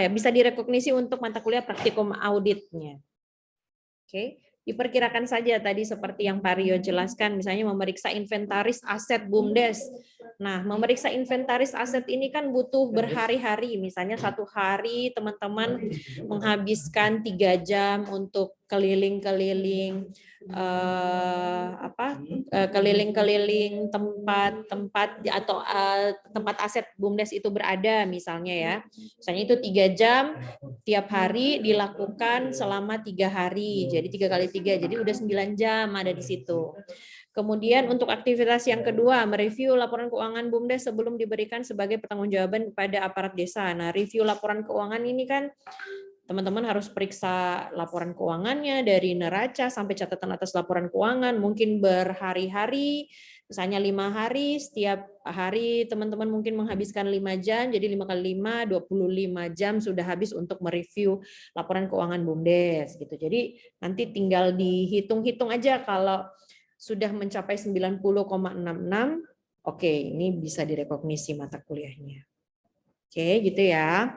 bisa direkognisi untuk mata kuliah praktikum auditnya. Oke, diperkirakan saja tadi seperti yang Pak Rio jelaskan, misalnya memeriksa inventaris aset BUMDes. Nah, memeriksa inventaris aset ini kan butuh berhari-hari, misalnya 1 hari teman-teman menghabiskan 3 jam untuk keliling-keliling keliling-keliling tempat atau tempat aset BUMDes itu berada misalnya ya. Misalnya itu 3 jam tiap hari dilakukan selama 3 hari. Jadi 3 kali 3 jadi udah 9 jam ada di situ. Kemudian untuk aktivitas yang kedua, mereview laporan keuangan BUMDes sebelum diberikan sebagai pertanggungjawaban kepada aparat desa. Nah, review laporan keuangan ini kan teman-teman harus periksa laporan keuangannya dari neraca sampai catatan atas laporan keuangan, mungkin berhari-hari, misalnya 5 hari, setiap hari teman-teman mungkin menghabiskan 5 jam, jadi 5 kali 5, 25 jam sudah habis untuk mereview laporan keuangan BUMDes. Gitu. Jadi nanti tinggal dihitung-hitung aja kalau sudah mencapai 90,66, oke, ini bisa direkognisi mata kuliahnya. Oke, gitu ya.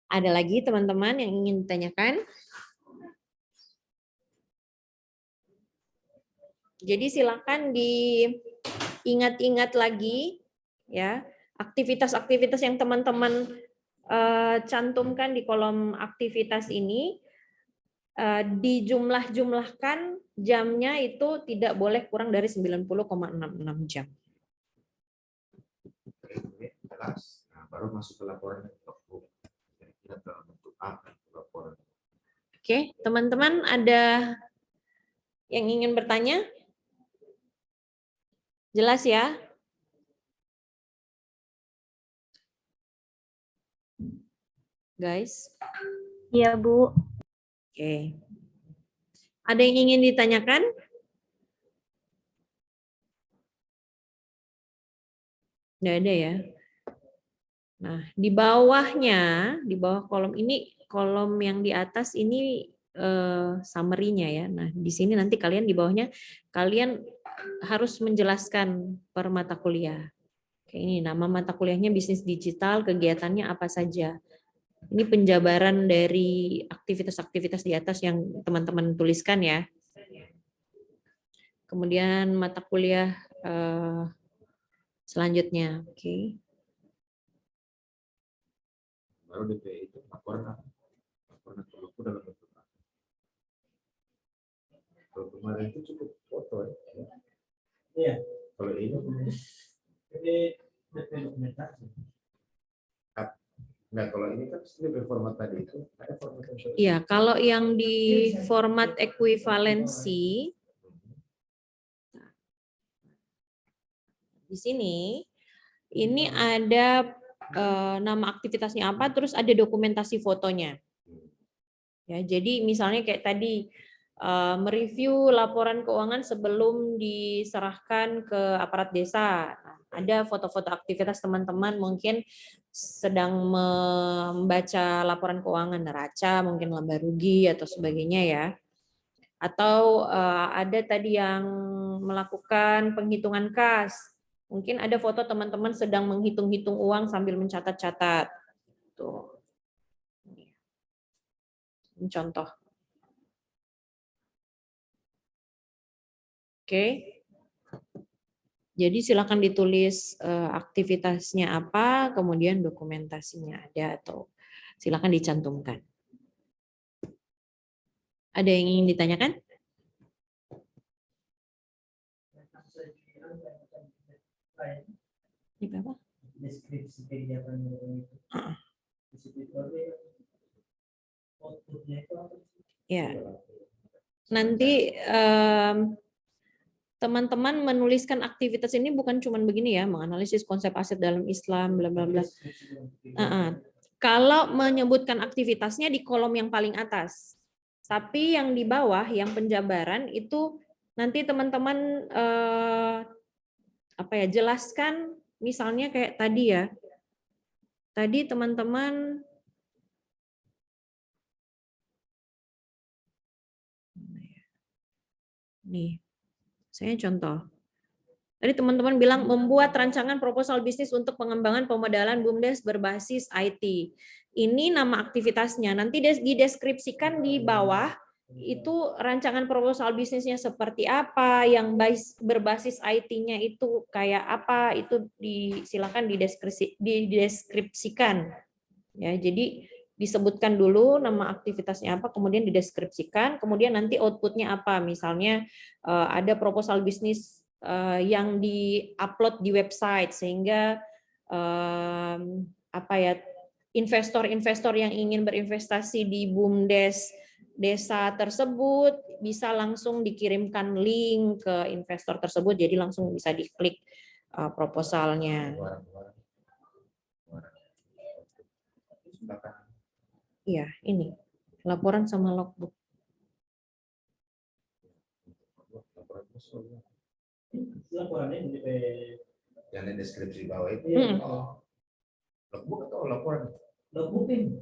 Ada lagi teman-teman yang ingin ditanyakan? Jadi silakan diingat-ingat lagi ya aktivitas-aktivitas yang teman-teman cantumkan di kolom aktivitas ini dijumlah-jumlahkan jamnya itu tidak boleh kurang dari 90,66 jam. Nah, baru masuk ke laporan. Oke, teman-teman ada yang ingin bertanya? Jelas ya? Guys? Iya, Bu. Oke. Ada yang ingin ditanyakan? Nggak ada ya? Nah, di bawahnya, di bawah kolom ini, kolom yang di atas ini summary-nya ya. Nah, di sini nanti kalian di bawahnya, kalian harus menjelaskan per mata kuliah. Oke, ini nama mata kuliahnya bisnis digital, kegiatannya apa saja. Ini penjabaran dari aktivitas-aktivitas di atas yang teman-teman tuliskan ya. Kemudian mata kuliah selanjutnya. Oke. Baru DP itu laporan apa? Laporan kelompok dalam bentuk apa? Kalau kemarin itu cukup foto ya. Iya. Kalau ini Dokumentasi. nah kalau ini kan lebih format tadi itu ada format yang berbeda. Iya, kalau yang di format ekuivalensi di sini ini ada nama aktivitasnya apa, terus ada dokumentasi fotonya. Ya, jadi misalnya kayak tadi mereview laporan keuangan sebelum diserahkan ke aparat desa. Nah, ada foto-foto aktivitas teman-teman mungkin sedang membaca laporan keuangan neraca, mungkin laba rugi atau sebagainya ya. Atau ada tadi yang melakukan penghitungan kas. Mungkin ada foto teman-teman sedang menghitung-hitung uang sambil mencatat-catat. Tuh. Ini contoh. Oke. Jadi silakan ditulis aktivitasnya apa, kemudian dokumentasinya ada atau silakan dicantumkan. Ada yang ingin ditanyakan? Ini berapa? Deskripsi kegiatan itu. Di situ ada outputnya itu apa? Ya. Nanti teman-teman menuliskan aktivitas ini bukan cuma begini ya, menganalisis konsep aset dalam Islam, bla bla bla. Kalau menyebutkan aktivitasnya di kolom yang paling atas, tapi yang di bawah, yang penjabaran itu nanti teman-teman jelaskan, misalnya kayak tadi ya. Tadi teman-teman nih. Saya contoh. Tadi teman-teman bilang membuat rancangan proposal bisnis untuk pengembangan pemodalan BUMDes berbasis IT. Ini nama aktivitasnya. Nanti dideskripsikan di bawah itu rancangan proposal bisnisnya seperti apa, yang berbasis IT-nya itu kayak apa, itu silakan dideskripsikan. Ya, jadi disebutkan dulu nama aktivitasnya apa, kemudian dideskripsikan, kemudian nanti outputnya apa. Misalnya ada proposal bisnis yang di-upload di website sehingga investor-investor yang ingin berinvestasi di BUMDes desa tersebut bisa langsung dikirimkan link ke investor tersebut, jadi langsung bisa diklik proposalnya. Iya, ini laporan sama logbook. Laporannya di Yang deskripsi bawah itu logbook atau laporan? logbook ini.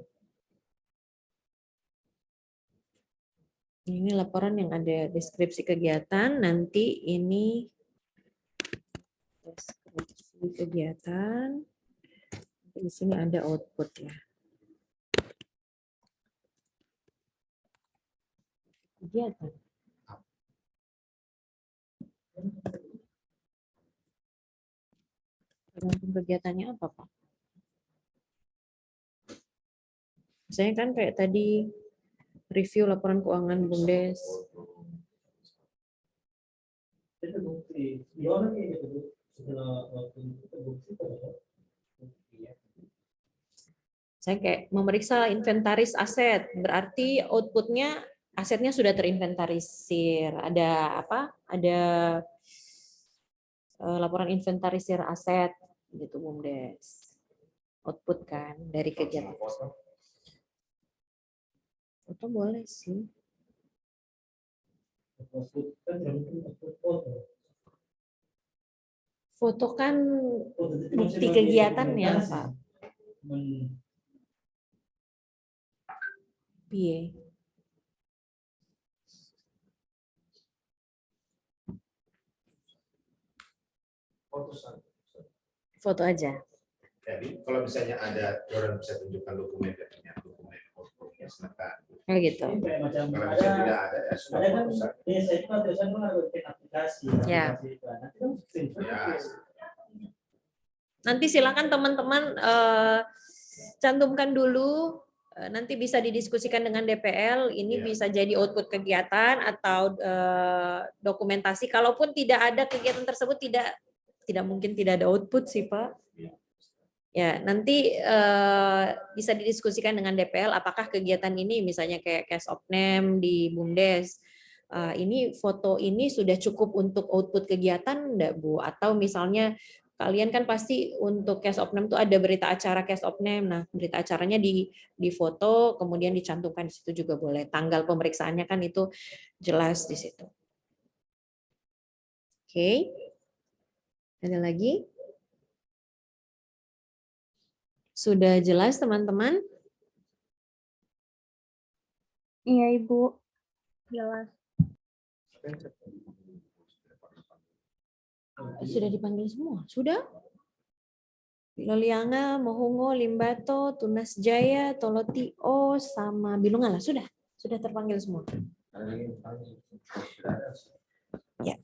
Ini laporan yang ada deskripsi kegiatan, nanti ini deskripsi kegiatan. Di sini ada output ya. Kegiatan. Tergantung kegiatannya apa, Pak? Misalnya kan kayak tadi review laporan keuangan BUMDes. Itu bukti. Di orang ini gitu. Setelah waktu itu terbukti pada Saya kayak memeriksa inventaris aset, berarti outputnya asetnya sudah terinventarisir. Ada apa? Ada laporan inventarisir aset gitu BUMDes. Output kan dari kegiatan. Foto boleh sih. Foto kan bukti kegiatannya, Pak. Piye. Foto aja. Jadi kalau misalnya ada orang bisa tunjukkan dokumennya, outputnya silakan. Oh gitu. Ini kayak macam Kalau misalnya tidak ada, ya sudah ada kan usah. desa itu kan tulisan kan harus bikin aplikasi. Ya. Aplikasi itu. Nanti kan screenshot Ya. itu. Nanti silakan teman-teman cantumkan dulu. Nanti bisa didiskusikan dengan DPL. Ini bisa jadi output kegiatan atau dokumentasi. Kalaupun tidak ada kegiatan tersebut, tidak mungkin tidak ada output sih Pak. Ya, nanti bisa didiskusikan dengan DPL apakah kegiatan ini misalnya kayak case of name di BUMDes. Ini foto ini sudah cukup untuk output kegiatan enggak Bu? Atau misalnya kalian kan pasti untuk case of name itu ada berita acara case of name. Nah, berita acaranya di foto kemudian dicantumkan di situ juga boleh. Tanggal pemeriksaannya kan itu jelas di situ. Oke. Ada lagi? Sudah jelas teman-teman? Iya, Ibu. Jelas. Sudah dipanggil semua? Sudah? Lolianga, Mohungo, Limbato, Tunas Jaya, Tolotio, sama Bilungala. Sudah terpanggil semua. Ya.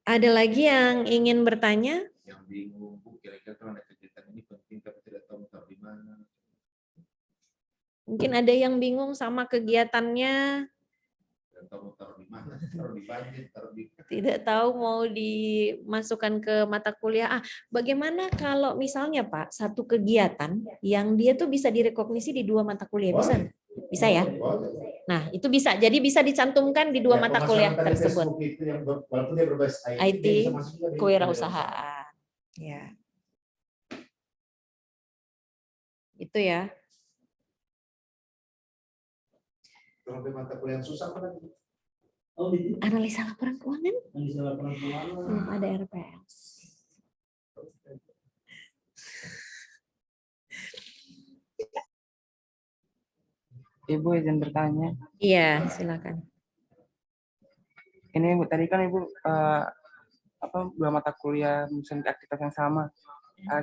Ada lagi yang ingin bertanya? Yang bingung, Bu, kira-kira kalau ada kegiatan ini penting tapi tidak tahu taruh di mana. Mungkin ada yang bingung sama kegiatannya, Tidak tahu taruh di mana, taruh di budget, taruh di. tidak tahu mau dimasukkan ke mata kuliah. Bagaimana kalau misalnya Pak, satu kegiatan yang dia tuh bisa direkognisi di 2 mata kuliah, bisa? Bisa ya? Nah, itu bisa. Jadi bisa dicantumkan di 2 mata kuliah tersebut. Itu yang walaupun dia berbasis IT, dia bisa masuk juga di kewirausahaan. Ya. Itu ya. Kalau di mata kuliah yang susah kan? Oh, di Analisa laporan keuangan? analisa laporan keuangan. Belum ada RPS. Ibu izin bertanya. Iya, silakan. Ini Bu, tadi kan Ibu 2 mata kuliah misalnya aktivitas yang sama.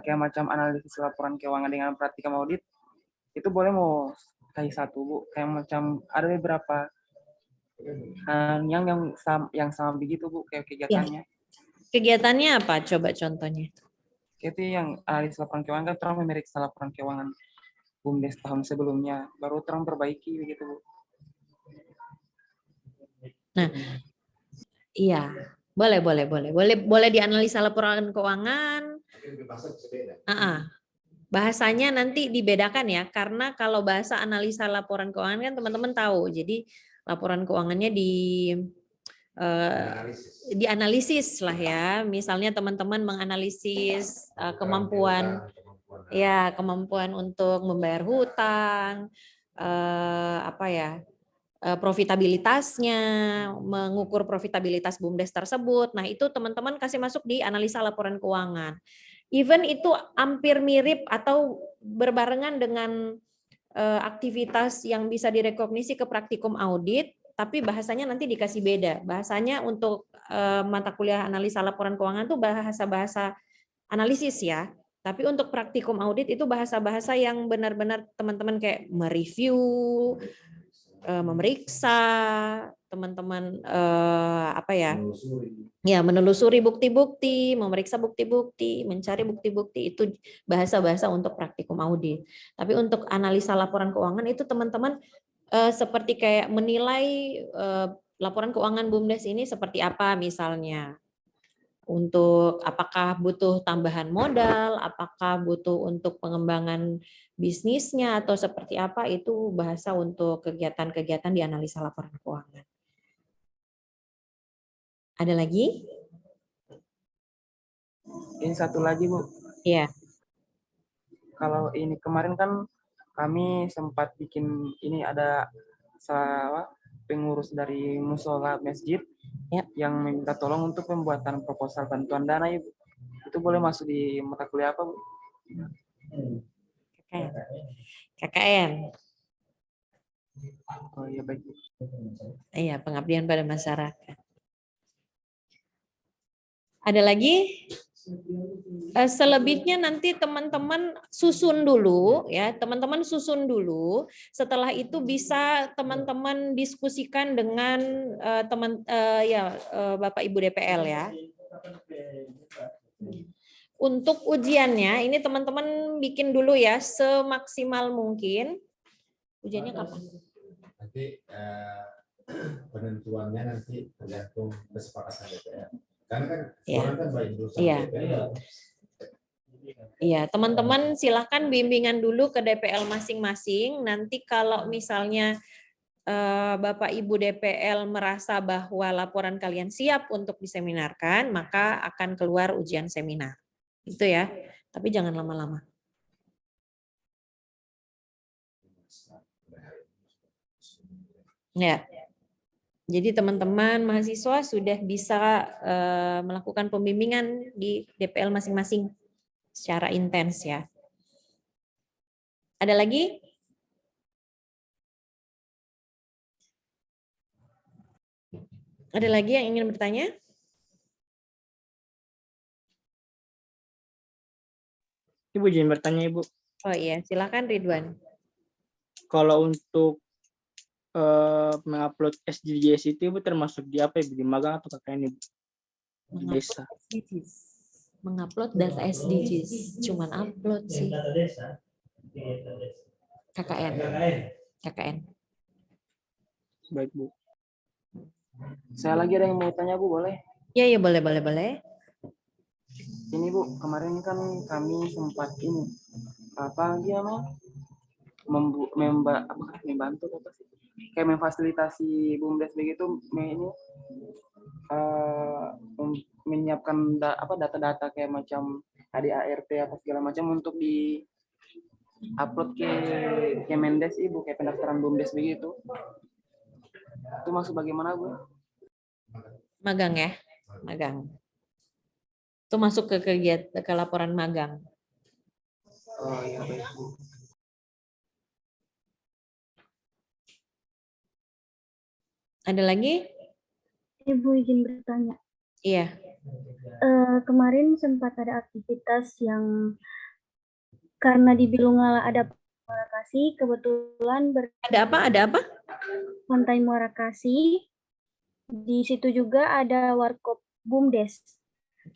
Kayak macam analisis laporan keuangan dengan praktikum audit. Itu boleh mau kayak satu Bu, kayak macam ada beberapa yang sama begitu Bu, kayak kegiatannya. Kegiatannya apa? Coba contohnya. Itu yang analisis laporan keuangan kan terang memeriksa laporan keuangan BUMDes tahun sebelumnya, baru terang perbaiki begitu Bu. Nah, iya, boleh dianalisa laporan keuangan. Bahasanya nanti dibedakan ya, karena kalau bahasa analisa laporan keuangan kan teman-teman tahu. Jadi laporan keuangannya dianalisis lah ya. Misalnya teman-teman menganalisis kemampuan untuk membayar hutang, profitabilitasnya, mengukur profitabilitas BUMDes tersebut. Nah, itu teman-teman kasih masuk di analisa laporan keuangan. Even itu hampir mirip atau berbarengan dengan aktivitas yang bisa direkognisi ke praktikum audit, tapi bahasanya nanti dikasih beda. Bahasanya untuk mata kuliah analisa laporan keuangan itu bahasa-bahasa analisis ya. Tapi untuk praktikum audit itu bahasa-bahasa yang benar-benar teman-teman kayak mereview, memeriksa, teman-teman menelusuri bukti-bukti, memeriksa bukti-bukti, mencari bukti-bukti, itu bahasa-bahasa untuk praktikum audit. Tapi untuk analisa laporan keuangan itu teman-teman seperti kayak menilai laporan keuangan BUMDes ini seperti apa misalnya. Untuk apakah butuh tambahan modal, apakah butuh untuk pengembangan bisnisnya atau seperti apa, itu bahasa untuk kegiatan-kegiatan di analisa laporan keuangan. Ada lagi? Ini satu lagi Bu. Iya. Kalau ini kemarin kan kami sempat bikin ini ada pengurus dari musola masjid yang meminta tolong untuk pembuatan proposal bantuan dana Ibu. Itu boleh masuk di mata kuliah apa Bu? KKN. Oh iya baik. Iya, pengabdian pada masyarakat. Ada lagi? Selebihnya nanti teman-teman susun dulu ya, teman-teman susun dulu. Setelah itu bisa teman-teman diskusikan dengan Bapak Ibu DPL ya. Untuk ujiannya ini teman-teman bikin dulu ya semaksimal mungkin. Ujiannya kapan? Nanti penentuannya nanti tergantung kesepakatan DPR. Karena kan orang kan baik dulu sama DPR. Iya, teman-teman silahkan bimbingan dulu ke DPL masing-masing. Nanti kalau misalnya Bapak Ibu DPL merasa bahwa laporan kalian siap untuk diseminarkan, maka akan keluar ujian seminar. Itu ya. Tapi jangan lama-lama. Ya. Jadi teman-teman mahasiswa sudah bisa melakukan pembimbingan di DPL masing-masing secara intens ya. Ada lagi? Ada lagi yang ingin bertanya? Ibu izin bertanya, Ibu. Oh iya, silakan Ridwan. Kalau untuk mengupload SDGs itu Ibu termasuk di apa, Ibu? Di magang atau KKN, Ibu? Di desa. Mengupload data SDGs, cuman upload sih. KKN. Baik, Bu. Saya lagi ada yang mau tanya, Bu, boleh? Iya, boleh. Ini, Bu, kemarin kan kami sempat ini apa dia namanya? Membantu apa sih? Kayak memfasilitasi BUMDes begitu ini menyiapkan data-data kayak macam ADART apa segala macam untuk di upload ke Kemendes, Ibu, kayak pendaftaran BUMDes begitu. Itu masuk bagaimana, Bu? Magang ya, magang. Itu masuk ke kegiatan ke laporan magang. Oh iya, baik, Bu. Ada lagi? Ibu izin bertanya. Iya. Kemarin sempat ada aktivitas yang karena di Bilungala ada Muara Kasih, kebetulan Ada apa? Pantai Muara Kasih. Di situ juga ada Warkop BUMDes.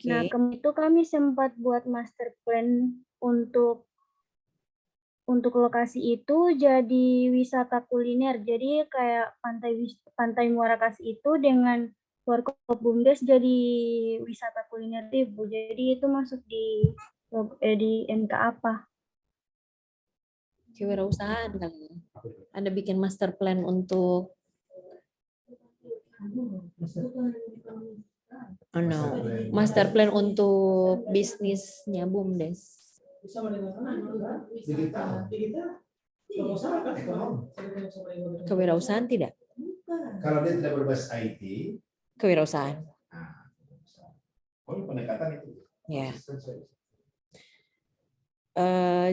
Nah, itu kami sempat buat master plan untuk lokasi itu jadi wisata kuliner. Jadi kayak pantai Muara Kasih itu dengan Warkop BUMDes jadi wisata kuliner, Ibu. Jadi itu masuk di MK apa? Kewirausahaan kali. Anda bikin master plan untuk master plan untuk bisnisnya BUMDes. Kewirausahaan tidak? Kalau dia tidak berbasis IT, kewirausahaan. Pendekatan itu. Ya.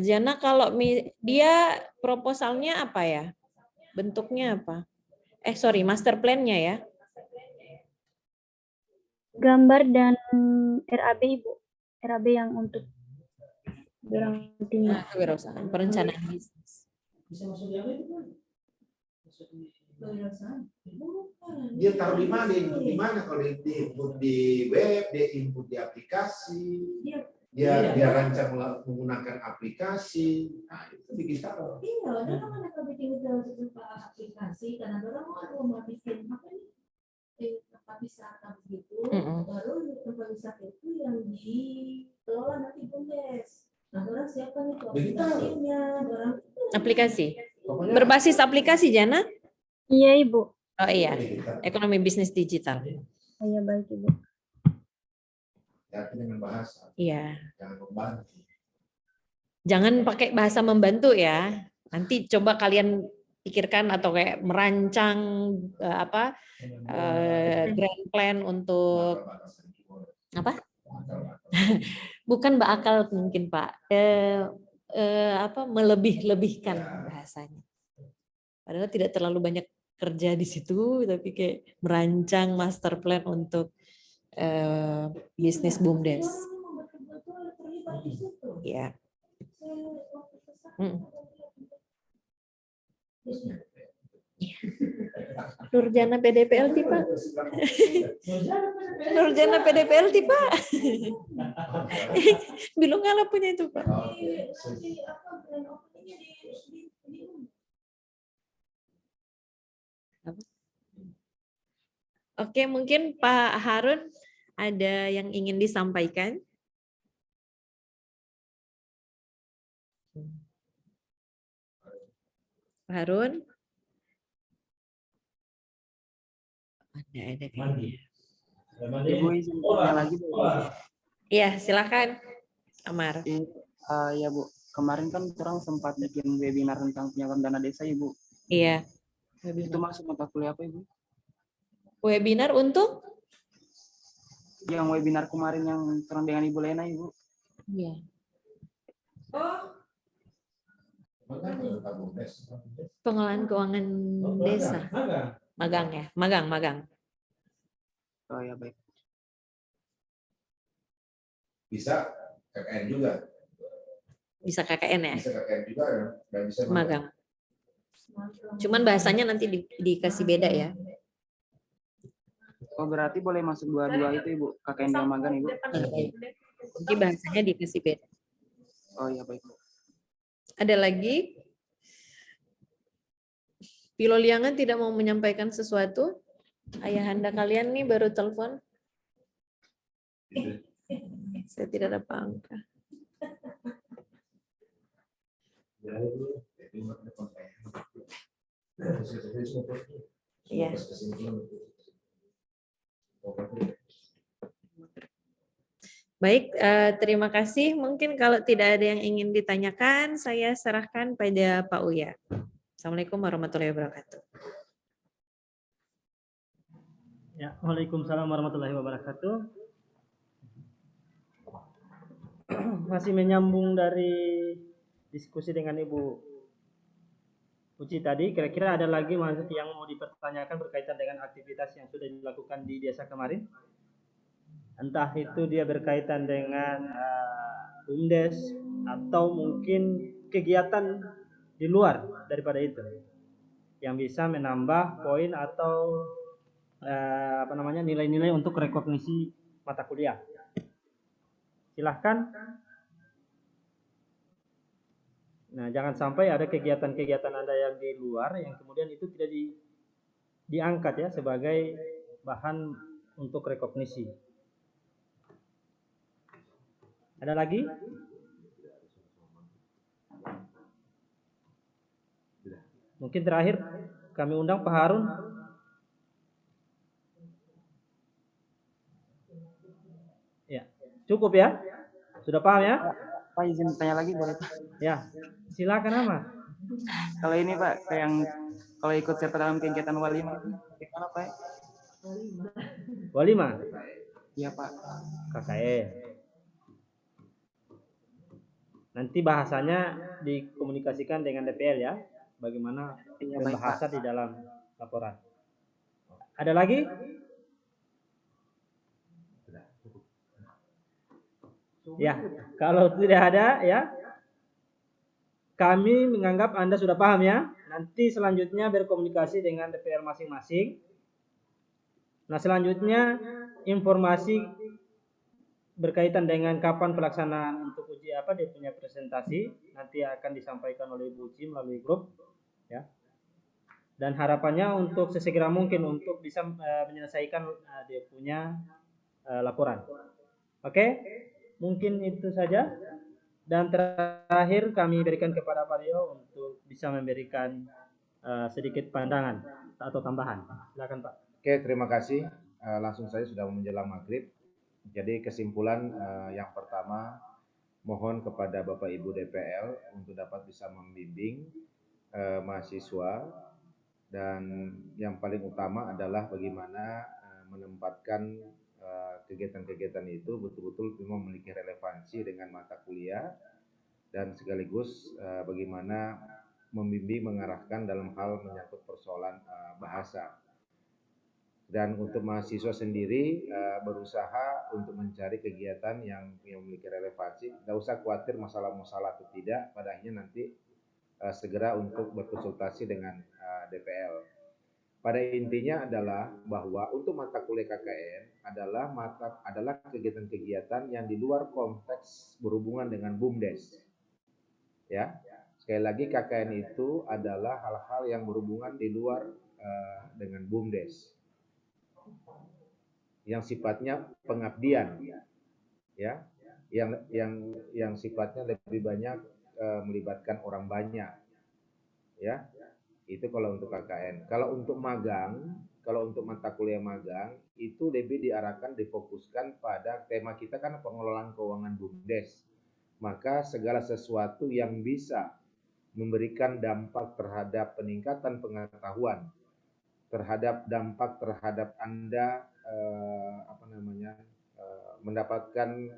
Jana, kalau dia proposalnya apa ya? Bentuknya apa? Master plan-nya ya? Gambar dan RAB, Ibu. RAB yang untuk kewirausahaan, perencanaan bisnis. Dia taruh di mana? Di mana? Kalau di input di web, dia input di aplikasi. Dia rancang menggunakan aplikasi. Nah, itu bikin taruh. Iya, ada kan ada bikin aplikasi karena orang mau bikin apa nih? Tempat wisata begitu, baru tempat wisata itu yang dikelola nanti BUMDes. Nah, orang siapa nih aplikasinya? Aplikasi. Berbasis aplikasi, Jana? Iya, Ibu. Oh iya, ekonomi bisnis digital. Oh, iya, baik, Ibu. Ya, dengan bahasa. Iya. Jangan membantu. Jangan pakai bahasa membantu ya. Nanti coba kalian pikirkan atau kayak merancang grand plan untuk apa? Bukan berakal mungkin Pak. Melebih-lebihkan bahasanya. Padahal tidak terlalu banyak kerja di situ, tapi kayak merancang master plan untuk bisnis BUMDes. Ya. Hmm. Nurjana PDPL Pak. Nurjana PDPL Pak. Belum ngalah punya itu Pak. Oke, mungkin Pak Harun ada yang ingin disampaikan. Pak Harun? Ada kayaknya. Ibu izin tanya lagi Bu. Iya, silakan, Amar. Ya Bu, kemarin kan orang sempat bikin webinar tentang penyaluran dana desa Ibu. Iya. Itu masuk mata kuliah apa Ibu? Webinar untuk? Yang webinar kemarin yang terang dengan Ibu Lena Ibu. Iya. Pengelolaan keuangan desa. Magang ya, magang. Oh ya baik. Bisa KKN juga. Bisa KKN ya? Bisa KKN juga dan bisa magang. Cuman bahasanya nanti dikasih beda ya. Oh berarti boleh masuk dua-dua itu Ibu, KKN dan magang Ibu. Jadi bahasanya dikasih beda. Oh ya baik. Ada lagi? Piloliangan tidak mau menyampaikan sesuatu? Ayahanda kalian nih baru telepon. Saya tidak ada pangkat. Iya. Baik, terima kasih. Mungkin kalau tidak ada yang ingin ditanyakan, saya serahkan pada Pak Uya. Assalamualaikum warahmatullahi wabarakatuh. Ya, Waalaikumsalam warahmatullahi wabarakatuh. Masih menyambung dari diskusi dengan Ibu Uci tadi, kira-kira ada lagi yang mau dipertanyakan berkaitan dengan aktivitas yang sudah dilakukan di desa kemarin? Entah itu dia berkaitan dengan BUMDes atau mungkin kegiatan di luar daripada itu yang bisa menambah poin atau nilai-nilai untuk rekognisi mata kuliah. Silahkan. Nah, jangan sampai ada kegiatan-kegiatan Anda yang di luar yang kemudian itu tidak diangkat ya sebagai bahan untuk rekognisi. Ada lagi? Mungkin terakhir kami undang Pak Harun. Ya, cukup ya? Sudah paham ya? Pak izin tanya lagi boleh Pak? Ya, silakan Ahmad. Kalau ini Pak, kalau ikut serta dalam kegiatan walimah itu gimana Pak? Walimah? Iya Pak. KKN. Nanti bahasanya dikomunikasikan dengan DPL ya, bagaimana bahasa di dalam laporan. Ada lagi? Ya, kalau tidak ada ya, kami menganggap Anda sudah paham ya. Nanti selanjutnya berkomunikasi dengan DPR masing-masing. Nah, selanjutnya informasi berkaitan dengan kapan pelaksanaan untuk uji dia punya presentasi nanti akan disampaikan oleh Ibu Uci melalui grup ya. Dan harapannya untuk sesegera mungkin untuk bisa menyelesaikan dia punya laporan. Oke? Mungkin itu saja. Dan terakhir kami berikan kepada Pak Rio untuk bisa memberikan sedikit pandangan atau tambahan. Silakan Pak. Oke, terima kasih. Langsung saja sudah menjelang maghrib. Jadi kesimpulan yang pertama, mohon kepada Bapak Ibu DPL untuk dapat bisa membimbing mahasiswa, dan yang paling utama adalah bagaimana menempatkan kegiatan-kegiatan itu betul-betul memang memiliki relevansi dengan mata kuliah, dan sekaligus bagaimana membimbing mengarahkan dalam hal menyangkut persoalan bahasa. Dan untuk mahasiswa sendiri berusaha untuk mencari kegiatan yang memiliki relevansi. Tidak usah khawatir masalah atau tidak, pada akhirnya nanti segera untuk berkonsultasi dengan DPL. Pada intinya adalah bahwa untuk mata kuliah KKN adalah kegiatan-kegiatan yang di luar konteks berhubungan dengan BUMDes. Ya, sekali lagi KKN itu adalah hal-hal yang berhubungan di luar dengan BUMDes, yang sifatnya pengabdian, ya, yang sifatnya lebih banyak melibatkan orang banyak, ya. Itu kalau untuk KKN. Kalau untuk magang, kalau untuk mata kuliah magang itu lebih difokuskan pada tema kita kan pengelolaan keuangan BUMDes. Maka segala sesuatu yang bisa memberikan dampak terhadap peningkatan pengetahuan, terhadap dampak terhadap Anda mendapatkan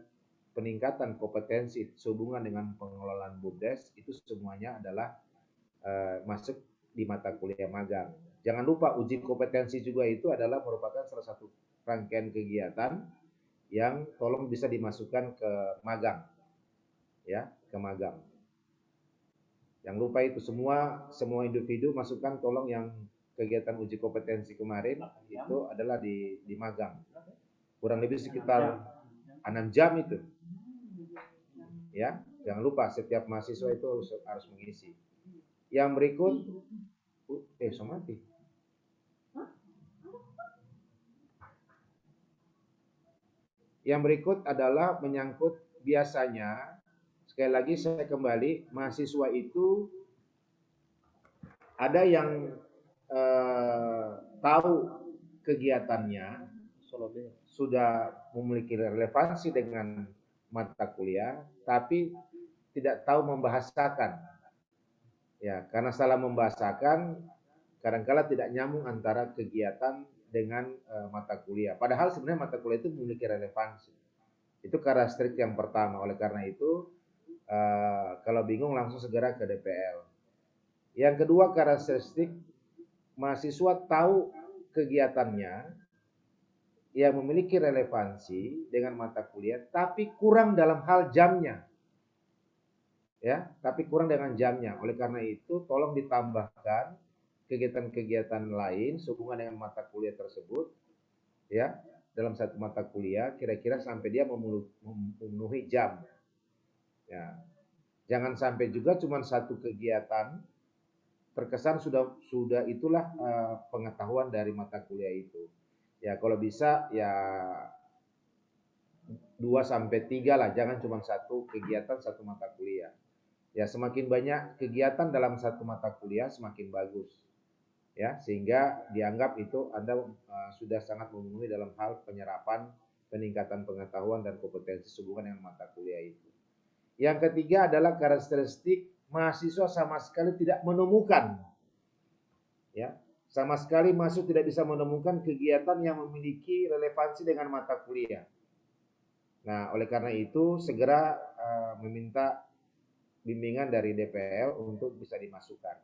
peningkatan kompetensi sehubungan dengan pengelolaan BUMDes, itu semuanya adalah masuk di mata kuliah magang. Jangan lupa uji kompetensi juga itu adalah merupakan salah satu rangkaian kegiatan yang tolong bisa dimasukkan ke magang, ya, ke magang. Jangan lupa itu semua individu masukkan tolong yang kegiatan uji kompetensi kemarin itu adalah di magang. Kurang lebih sekitar 6 jam itu. Ya, jangan lupa setiap mahasiswa itu harus mengisi. Yang berikut somati. Yang berikut adalah menyangkut biasanya, sekali lagi saya kembali, mahasiswa itu ada yang tahu kegiatannya, sudah memiliki relevansi dengan mata kuliah, tapi tidak tahu membahasakan. Ya, karena salah membahasakan, kadang-kala tidak nyambung antara kegiatan dengan mata kuliah. Padahal sebenarnya mata kuliah itu memiliki relevansi. Itu karakteristik yang pertama. Oleh karena itu, kalau bingung langsung segera ke DPL. Yang kedua, karakteristik mahasiswa tahu kegiatannya yang memiliki relevansi dengan mata kuliah, tapi kurang dalam hal jamnya. Ya, tapi kurang dengan jamnya. Oleh karena itu, tolong ditambahkan kegiatan-kegiatan lain sehubungan dengan mata kuliah tersebut, ya, dalam satu mata kuliah, kira-kira sampai dia memenuhi jam. Ya, jangan sampai juga cuma satu kegiatan terkesan sudah itulah pengetahuan dari mata kuliah itu. Ya, kalau bisa ya 2 sampai 3 lah, jangan cuma satu kegiatan satu mata kuliah. Ya, semakin banyak kegiatan dalam satu mata kuliah semakin bagus. Ya, sehingga dianggap itu Anda sudah sangat memenuhi dalam hal penyerapan, peningkatan pengetahuan dan kompetensi sehubungan dengan mata kuliah itu. Yang ketiga adalah karakteristik mahasiswa sama sekali tidak menemukan, ya, sama sekali mahasiswa tidak bisa menemukan kegiatan yang memiliki relevansi dengan mata kuliah. Nah, oleh karena itu segera meminta bimbingan dari DPL untuk bisa dimasukkan.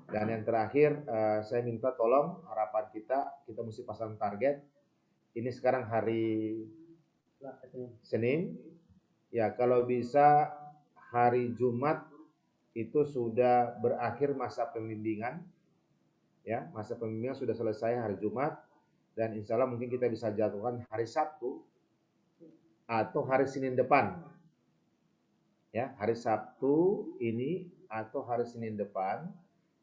Dan yang terakhir, saya minta tolong harapan kita mesti pasang target. Ini sekarang hari Senin. Ya, kalau bisa hari Jumat itu sudah berakhir masa pembimbingan. Ya, masa pembimbingan sudah selesai hari Jumat. Dan insya Allah mungkin kita bisa jadwalkan hari Sabtu atau hari Senin depan. Ya, hari Sabtu ini atau hari Senin depan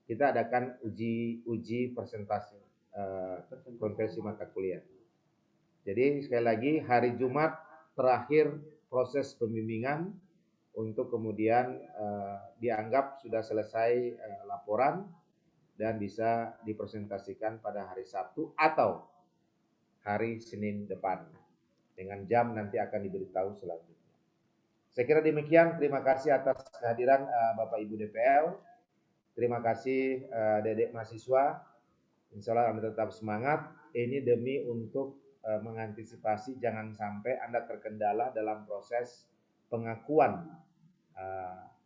kita adakan uji presentasi konversi mata kuliah. Jadi sekali lagi hari Jumat terakhir proses pembimbingan untuk kemudian dianggap sudah selesai laporan dan bisa dipresentasikan pada hari Sabtu atau hari Senin depan. Dengan jam nanti akan diberitahu selanjutnya. Saya kira demikian. Terima kasih atas kehadiran Bapak Ibu DPL. Terima kasih Dedek mahasiswa. Insya Allah Anda tetap semangat. Ini demi untuk mengantisipasi jangan sampai Anda terkendala dalam proses pengakuan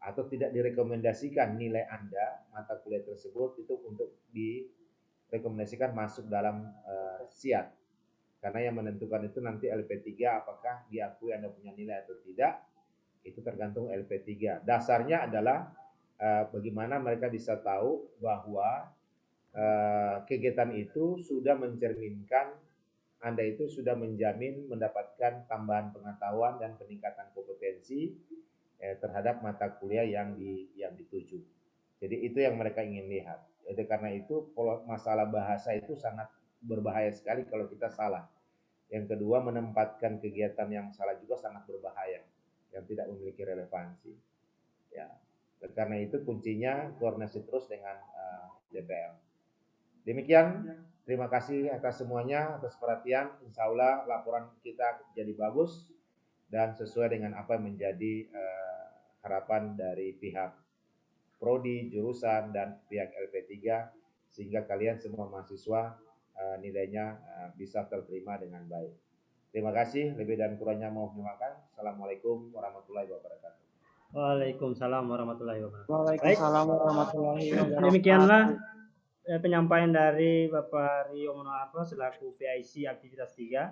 atau tidak direkomendasikan nilai Anda mata kuliah tersebut itu untuk direkomendasikan masuk dalam SIAT. Karena yang menentukan itu nanti LP3 apakah diakui Anda punya nilai atau tidak, itu tergantung LP3. Dasarnya adalah bagaimana mereka bisa tahu bahwa kegiatan itu sudah mencerminkan Anda itu sudah menjamin mendapatkan tambahan pengetahuan dan peningkatan kompetensi terhadap mata kuliah yang dituju. Jadi itu yang mereka ingin lihat. Jadi karena itu masalah bahasa itu sangat berbahaya sekali kalau kita salah. Yang kedua, menempatkan kegiatan yang salah juga sangat berbahaya, yang tidak memiliki relevansi. Ya, karena itu kuncinya koordinasi terus dengan DPL. Demikian, terima kasih atas semuanya, atas perhatian. Insya Allah laporan kita jadi bagus dan sesuai dengan apa yang menjadi harapan dari pihak prodi, jurusan, dan pihak LP3, sehingga kalian semua mahasiswa nilainya bisa terterima dengan baik. Terima kasih, lebih dan kurangnya mohon dimaafkan. Assalamualaikum warahmatullahi wabarakatuh. Waalaikumsalam warahmatullahi wabarakatuh. Waalaikumsalam warahmatullahi wabarakatuh. Demikianlah penyampaian dari Bapak Rio Monoarfa selaku PIC aktivitas 3.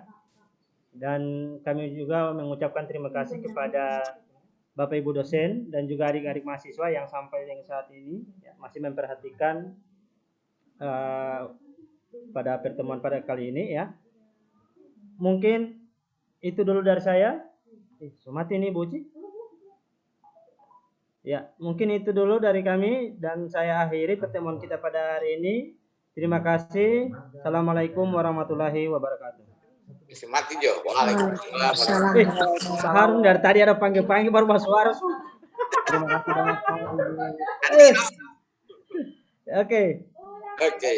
Dan kami juga mengucapkan terima kasih kepada Bapak Ibu dosen dan juga adik-adik mahasiswa yang sampai dengan saat ini masih memperhatikan pada pertemuan pada kali ini ya. Mungkin itu dulu dari saya. Mati nih Buci. Ya, mungkin itu dulu dari kami dan saya akhiri pertemuan kita pada hari ini. Terima kasih. Assalamualaikum warahmatullahi wabarakatuh. Mati Jo. Waalaikumsalam. Pak Harun dari tadi ada panggil-panggil baru masuk suara. Terima kasih banyak. Oke. Oke.